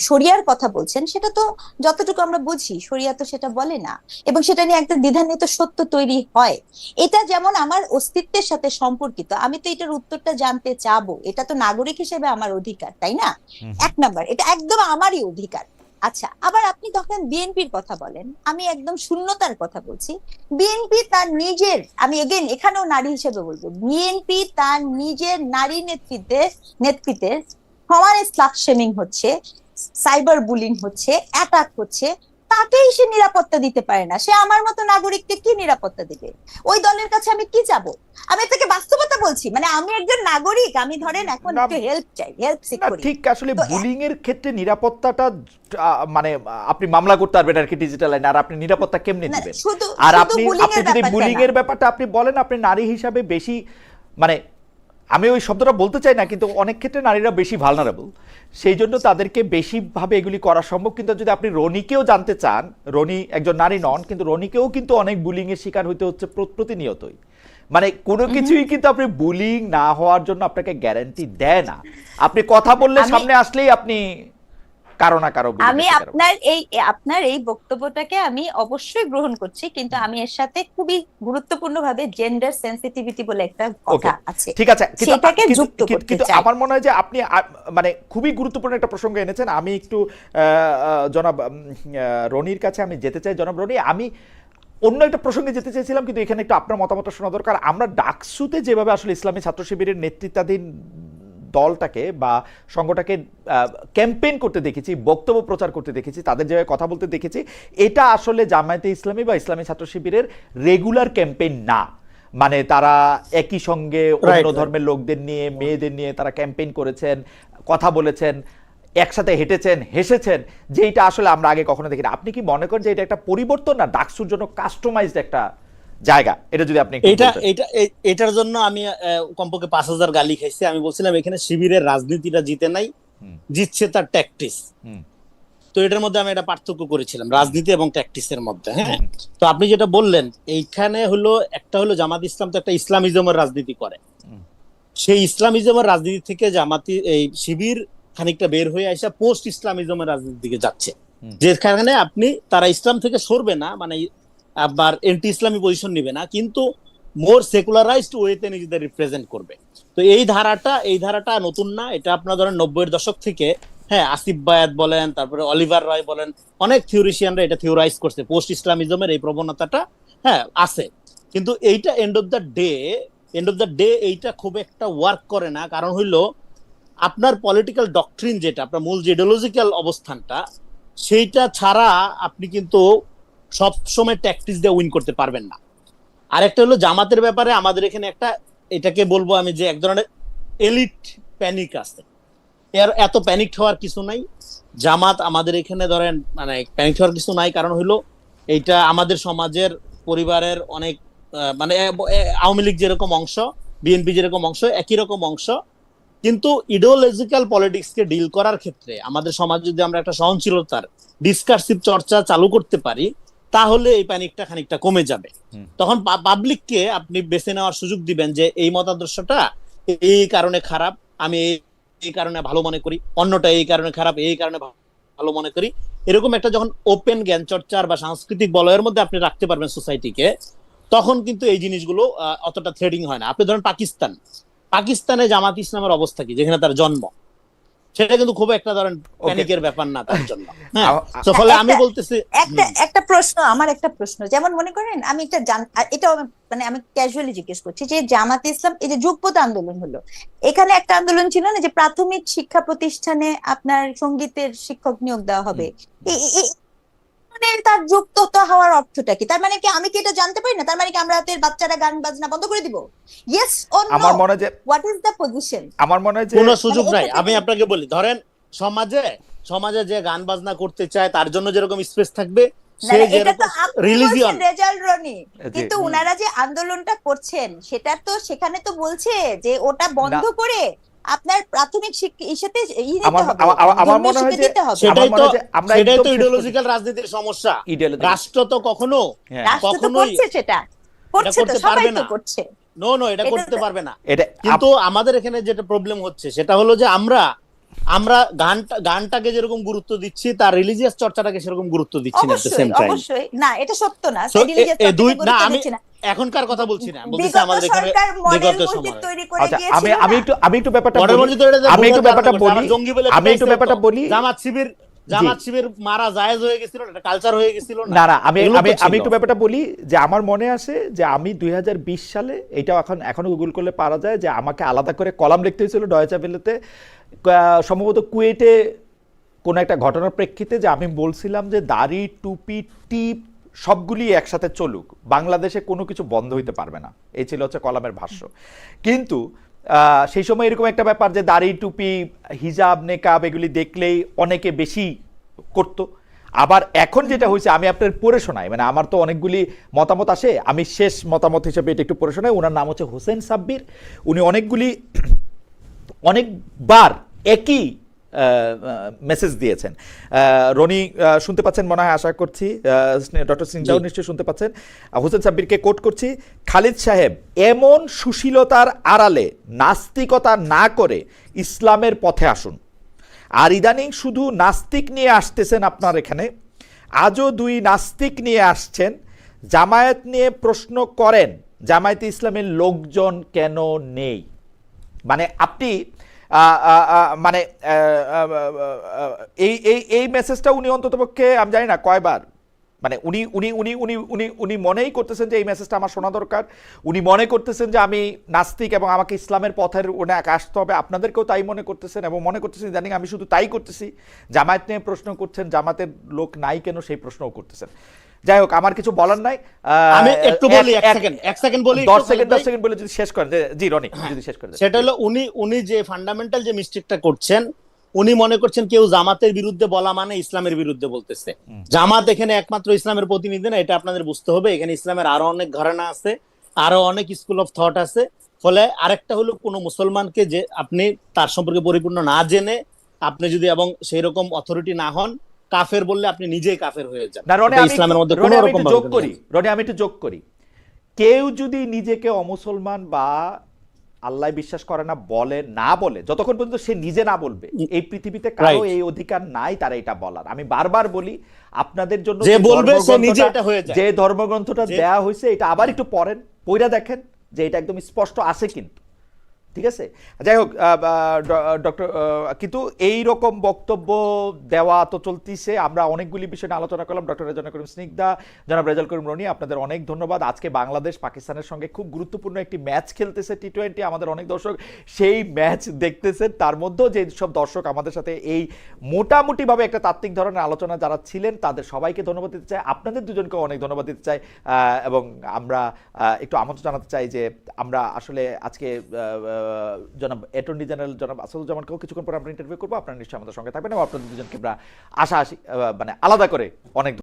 শরিয়ার কথা বলছেন, সেটা তো যতটুকু আমরা বুঝি শরিয়া তো সেটা বলে না, এবং সেটা নিয়ে একটা দ্বিধান্বিত সত্য তৈরি হয়। এটা যেমন আমার অস্তিত্বের সাথে সম্পর্কিত, আমি তো এটার উত্তরটা জানতে চাবো, এটা তো নাগরিক হিসেবে আমার অধিকার, তাই না? হুম, হুম, এক নাম্বার, এটা একদম আমারই অধিকার। আচ্ছা, আবার আপনি তখন বিএনপির কথা বলেন, আমি একদম শূন্যতার কথা বলছি। বিএনপি তার নিজের, আমি এগেন এখানেও নারী হিসেবে বলবো, বিএনপি তার নিজের নারী নেতৃত্বে সমানে স্লাট শেমিং হচ্ছে, সাইবার বুলিং হচ্ছে, অ্যাটাক হচ্ছে, তাকেই সে নিরাপত্তা দিতে পারে না। সে আমার মতো নাগরিককে কি নিরাপত্তা দিবে? ওই দলের কাছে আমি কি যাব? আমি তাকে বাস্তবতা বলছি, মানে আমি একজন নাগরিক, আমি ধরেন এখন না একটু হেল্প চাই, হেল্প সিক না করি। ঠিক আসলে তো বুলিং এর ক্ষেত্রে নিরাপত্তাটা মানে আপনি মামলা করতে পারবেন আর কি ডিজিটাল লাইনে, আর আপনি নিরাপত্তা কেমনে না, দিবেন? শুধু আর শুধু আপনি বুলিং আপনি এর যদি ব্যাপারটা বুলিং না। এর ব্যাপারটা আপনি বলেন, আপনি নারী হিসাবে বেশি মানে আমি ওই শব্দটা বলতে চাই না, কিন্তু অনেক ক্ষেত্রে নারীরা বেশি ভালনারেবল, সেই জন্য তাদেরকে বেশিভাবে এগুলি করা সম্ভব। কিন্তু যদি আপনি রনিকেও জানতে চান, রনি একজন নারী নন, কিন্তু রনিকেও কিন্তু অনেক বুলিং এর শিকার হইতে হচ্ছে প্রতিনিয়তই। মানে কোনো কিছুই কিন্তু আপনি বুলিং না হওয়ার জন্য আপনাকে গ্যারান্টি দেয় না। আপনি কথা বললে আমি সামনে আসলেই আপনি কারো না কারো বুলিং আমি এর শিকার হবেন। আপনার এই বক্তব্যটাকে আমি অবশ্যই গ্রহণ করছি, কিন্তু আমি এর সাথে খুবই গুরুত্বপূর্ণ ভাবে জেন্ডার সেন্সিটিভিটি বলে একটা ওকে কথা আছে, ঠিক আছে, কিন্তু সেটাকে যুক্ত করতে কিন্তু চাই। আমার মনে হয় যে আপনি মানে খুবই গুরুত্বপূর্ণ একটা প্রসঙ্গ এনেছেন। আমি একটু জনাব রনির কাছে আমি যেতে চাই। জনাব রনি, আমি অন্য একটা প্রসঙ্গে যেতে চাইছিলাম, কিন্তু এখানে একটু আপনার মতামত শোনা দরকার। আমরা ডাকসুতে যেভাবে আসলে ইসলামী ছাত্র শিবিরের নেতৃত্বাধীন দলটাকে বা সংঘটাকে ক্যাম্পেইন করতে দেখেছি, বক্তব্য প্রচার করতে দেখেছি, তাদের জায়গায় কথা বলতে দেখেছি, এটা আসলে জামায়াতে ইসলামী বা ইসলামী ছাত্র শিবিরের রেগুলার ক্যাম্পেইন না। মানে তারা একই সঙ্গে অন্য ধর্মের লোকদের নিয়ে, মেয়েদের নিয়ে তারা ক্যাম্পেইন করেছেন, কথা বলেছেন, একসাথে হেঁটেছেন, হেসেছেন, যেটা আসলে আমরা আগে কখনো দেখিনি। আপনি কি মনে করেন যে এটা একটা পরিবর্তন, না ডাকসুর জন্য কাস্টমাইজড একটা জায়গা? এটা যদি আপনি একটু এটা বলতেন। এটা এটার জন্য আমি কমপক্ষে 5,000 গালি খাইছি। আমি বলছিলাম এখানে শিবিরের রাজনীতিটা জিতে নাই, হুম, জিতছে তার ট্যাকটিস। হুম, তো এটার মধ্যে আমি একটা পার্থক্য করেছিলাম রাজনীতি এবং ট্যাকটিসের মধ্যে। হুম, হ্যাঁ, হুম, তো আপনি যেটা বললেন, এইখানে হলো একটা হলো জামাত ইসলাম তো একটা ইসলামিজমের রাজনীতি করে, হুম, সেই ইসলামিজমের রাজনীতি থেকে জামাতি এই শিবির খানিকটা বের হয়ে আসা পোস্ট ইসলামিজমের রাজনীতির দিকে যাচ্ছে, হুম, যেখানে আপনি তারা ইসলাম থেকে সরবে না, মানে আবার এন্টি ইসলামী পজিশন নিবে না, কিন্তু মোর সেকুলারাইজড ওয়েতে নিজেদের রিপ্রেজেন্ট করবে। তো এই ধারাটা নতুন না, এটা আপনার ধরেন 90-এর দশক থেকে, হ্যাঁ, আসিফ বায়াত বলেন, তারপরে অলিভার রয় বলেন, অনেক থিওরিশিয়ানরা এটা থিওরাইজ করছে, পোস্ট ইসলামিজমের এই প্রবণতাটা হ্যাঁ আছে। কিন্তু এইটা এন্ড অফ দ্য ডে এইটা খুব একটা ওয়ার্ক করে না, কারণ হইলো আপনার পলিটিক্যাল ডকট্রিন, যেটা আপনার মূল যে ইডিওলজিক্যাল অবস্থানটা, সেইটা ছাড়া আপনি কিন্তু সব সময় ট্যাকটিক্স দিয়ে উইন করতে পারবেন না। আরেকটা হলো জামাতের ব্যাপারে আমাদের এখানে একটা, এটাকে বলবো আমি যে এক ধরনের এলিট প্যানিক আছে। এর এত প্যানিক হওয়ার কিছু নাই। জামাত আমাদের এখানে ধরেন মানে প্যানিক হওয়ার কিছু নাই, কারণ হলো এইটা আমাদের সমাজের পরিবারের অনেক মানে আওয়ামী লীগ যেরকম অংশ, বিএনপি যেরকম অংশ, একই রকম অংশ। কিন্তু ইডিওলজিক্যাল পলিটিক্স কে ডিল করার ক্ষেত্রে আমাদের সমাজ যদি আমরা একটা সহনশীলতার ডিসকার্সিভ চর্চা চালু করতে পারি, তাহলে এই প্যানিকটা খানিকটা কমে যাবে। হুম, তখন পাবলিককে আপনি বেছে নেওয়ার সুযোগ দিবেন যে এই মতাদর্শটা এই কারণে খারাপ, আমি এই কারণে ভালো মনে করি, অন্যটা এই কারণে খারাপ, এই কারণে ভালো মনে করি। এরকম একটা যখন ওপেন জ্ঞান চর্চার বা সাংস্কৃতিক বলয়ের মধ্যে আপনি রাখতে পারবেন সোসাইটিকে, তখন কিন্তু এই জিনিসগুলো অতটা থ্রেডিং হয় না। আপনি ধরেন পাকিস্তানে জামাত ইসলামের অবস্থা কি, যেখানে তার জন্ম, সেটা কিন্তু খুব একটা ধরেন Okay. প্যানিকের ব্যাপার না তার জন্য। হ্যাঁ, আ- তো ফলে আমি একটা- বলতেছি একটা প্রশ্ন, আমার একটা প্রশ্ন, যেমন মনে করেন আমি এটা এটা মানে আমি ক্যাজুয়ালি জিজ্ঞেস করছি যে জামাতে ইসলাম এই যে যুগপৎ আন্দোলন হলো, এখানে একটা আন্দোলন ছিল না যে প্রাথমিক শিক্ষা প্রতিষ্ঠানে আপনার সঙ্গীতের শিক্ষক নিয়োগ দেওয়া হবে, মানে তার যুক্ততা হওয়ার অর্থটা কি? তার মানে কি আমি কি এটা জানতে পারি না? তার মানে কি আমরা আমাদের বাচ্চারা গান বাজনা বন্ধ করে দিব? Yes or no? আমার মনে হয় যে হোয়াট ইজ দ্য পজিশন? আমার মনে হয় যে কোনো সুযোগ মানে নাই। এটা আমি থেকে- আপনাকে বলি, ধরেন সমাজে যে গান বাজনা করতে চায় তার জন্য যেরকম স্পেস থাকবে, না, সে না, এটা তো যেরকম আপনি রিলিজিয়ন বলছেন রেজাল্ট রনি, জি। কিন্তু উনারা যে আন্দোলনটা করছেন সেটা তো সেখানে তো বলছে যে ওটা বন্ধ করে আপনার প্রাথমিক ইসেতে দিতে আমার- হবে, আমার মনে ধর্মীয় হয় শিক্ষা যে দিতে হবে। আমার সেটাই মনে তো হয় যে আমরা সেটাই একদম তো শেষ ইডিওলজিক্যাল রাজনীতির সমস্যা। Ideological- রাষ্ট্র তো কখনো হ্যাঁ। রাষ্ট্র তো কখনোই করছে, সেটা করছে তো, করতে সবাই পারবে তো না। করছে। নো এটা এটা করতে তো- পারবে না। এটা কিন্তু আমাদের এখানে যেটা প্রবলেম হচ্ছে সেটা হলো যে আমরা গানটাকে যেরকম গুরুত্ব দিচ্ছি তার রিলিজিয়াস চর্চাটাকে সেরকম গুরুত্ব দিচ্ছি না। অবশ্যই অবশ্যই না, এটা সত্য না, So, religious এ দুই চর্চাকে না, গুরুত্ব আমি দিচ্ছি না। এখনকার কথা বলছি না, বলতেছি বিগত আমাদের এখানে সরকার মডেল বিগত মসজিদ সময়। তৈরি করে আচ্ছা, গিয়েছিল না? আমি একটু ব্যাপারটা মডেল বলি। মসজিদ এটা যে আমি একটু ভুল ব্যাপারটা ধারণা করছে, বলি। আবার জঙ্গি বলে আমি একটু পিটাইছে ব্যাপারটা তো। বলি। জামাত শিবির মারা জায়েজ হয়ে গেছিল না, এটা কালচার হয়ে গেছিল না না। আমি এগুলো তো আমি আমি ছিল। একটু ব্যাপারটা বলি যে আমার মনে আছে যে আমি 2020 সালে, এটাও এখনো গুগল করলে পাওয়া যায়, যে আমাকে আলাদা করে কলাম লিখতে হয়েছিল ডয়েচে ভেলেতে, সম্ভবত কুয়েটে কোন একটা ঘটনার প্রেক্ষিতে, যে আমি বলছিলাম যে দাড়ি টুপি টিপ সবগুলি একসাথে চলুক, বাংলাদেশে কোনো কিছু বন্ধ হইতে পারবে না, এই ছিল হচ্ছে কলামের ভাষ্য। কিন্তু সেই সময় এরকম একটা ব্যাপার যে দাড়ি টুপি হিজাব নেকাব এগুলি দেখলেই অনেকে বেশি করতো। আবার এখন যেটা হয়েছে, আমি আপনার পড়ে শোনাই, মানে আমার তো অনেকগুলি মতামত আসে, আমি শেষ মতামত হিসেবে এটা একটু পড়ে শোনাই। ওনার নাম হচ্ছে হোসেন সাব্বির। উনি অনেকবার একই মেসেজ দিয়েছেন। রনি শুনতে পাচ্ছেন মনে হয়, আশা করছি ডক্টর সিনজাও নিশ্চয়ই শুনতে পাচ্ছেন। হোসেন সাব্বিরকে কোট করছি: খালিদ সাহেব, এমন সুশীলতার আড়ালে নাস্তিকতা না করে ইসলামের পথে আসুন। আর ইদানিং শুধু নাস্তিক নিয়ে আসতেছেন আপনার এখানে, আজও 2 নাস্তিক নিয়ে আসছেন। জামায়াত নিয়ে প্রশ্ন করেন, জামায়াতে ইসলামের লোকজন কেন নেই? মানে আপনি মানে এই মেসেজটা উনি অন্ততপক্ষে আমি জানি না কয়বার, মানে উনি উনি উনি উনি উনি উনি মনেই করতেছেন যে এই মেসেজটা আমার শোনা দরকার। উনি মনে করতেছেন যে আমি নাস্তিক এবং আমাকে ইসলামের পথের ওনাকে আসতে হবে। আপনাদেরকেও তাই মনে করতেছেন এবং মনে করতেছেন জানি আমি শুধু তাই করতেছি। জামায়াত নিয়ে প্রশ্ন করছেন, জামাতের লোক নাই কেন সেই প্রশ্নও করতেছেন। যাই হোক, আমার কিছু বলার নাই। আমি একটু বলি, এক সেকেন্ড বলি, 10 সেকেন্ড বলে যদি শেষ করেন। জি রনি, যদি শেষ করেন। সেটা হলো উনি যে ফান্ডামেন্টাল যে মিস্টেকটা করছেন, উনি মনে করছেন কেউ জামাতের বিরুদ্ধে বলা মানে ইসলামের বিরুদ্ধে বলতেছে। জামাত এখানে একমাত্র ইসলামের প্রতিনিধি না, এটা আপনাদের বুঝতে হবে। এখানে ইসলামের আরো অনেক ঘরানা আছে, আরো অনেক স্কুল অফ থট আছে। ফলে আরেকটা হলো কোনো মুসলমানকে যে আপনি তার সম্পর্কে পরিপূর্ণ না জেনে আপনি যদি এবং সেই রকম অথরিটি না হন, কাফের বললে আপনি নিজেই কাফের হয়ে যান। না রনি, এটা আমি ইসলামের মধ্যে রনি, কোনো আমি রকম একটু যোগ করি। রনি, আমি একটু যোগ করি। কেউ যদি নিজেকে অমুসলমান বা আল্লাহ বিশ্বাস করে না বলে, যতক্ষণ পর্যন্ত সে নিজে না বলবে, এই পৃথিবীতে কারো এই অধিকার নাই তারা এটা বলার। আমি বারবার বলি আপনাদের জন্য, যে বলবে সে নিজে এটা হয়ে যায়। যে ধর্মগ্রন্থটা দেয়া হয়েছে এটা আবার একটু পড়েন, পড়া দেখেন যে এটা একদম স্পষ্ট আছে কিন্তু, ঠিক আছে? যাই হোক, ডক্টর, কিন্তু এই রকম বক্তব্য দেওয়া তো চলতিছে। আমরা অনেকগুলি বিষয় নিয়ে আলোচনা করলাম। ডক্টর রেজাউল করিম স্নিগ্ধা, জনাব রেজাউল করিম রনি, আপনাদের অনেক ধন্যবাদ। আজকে বাংলাদেশ পাকিস্তানের সঙ্গে খুব গুরুত্বপূর্ণ একটি ম্যাচ খেলতেছে T20, আমাদের অনেক দর্শক সেই ম্যাচ দেখতেছেন। তার মধ্যেও যে সব দর্শক আমাদের সাথে এই মোটামুটিভাবে একটা তাত্ত্বিক ধরনের আলোচনা যারা ছিলেন, তাদের সবাইকে ধন্যবাদ দিতে চাই। আপনাদের দুজনকেও অনেক ধন্যবাদ দিতে চাই। এবং আমরা একটু আমন্ত্রণ জানাতে চাই যে আমরা আসলে আজকে জনাব অ্যাটর্নি জেনারেল জনাব আসাদুজ্জামানকেও কিছুক্ষণ পর আমরা ইন্টারভিউ করবো। আপনারা নিশ্চয়ই আমাদের সঙ্গে থাকবেন এবং আপনাদের দুজনকে আমরা মানে আলাদা করে অনেক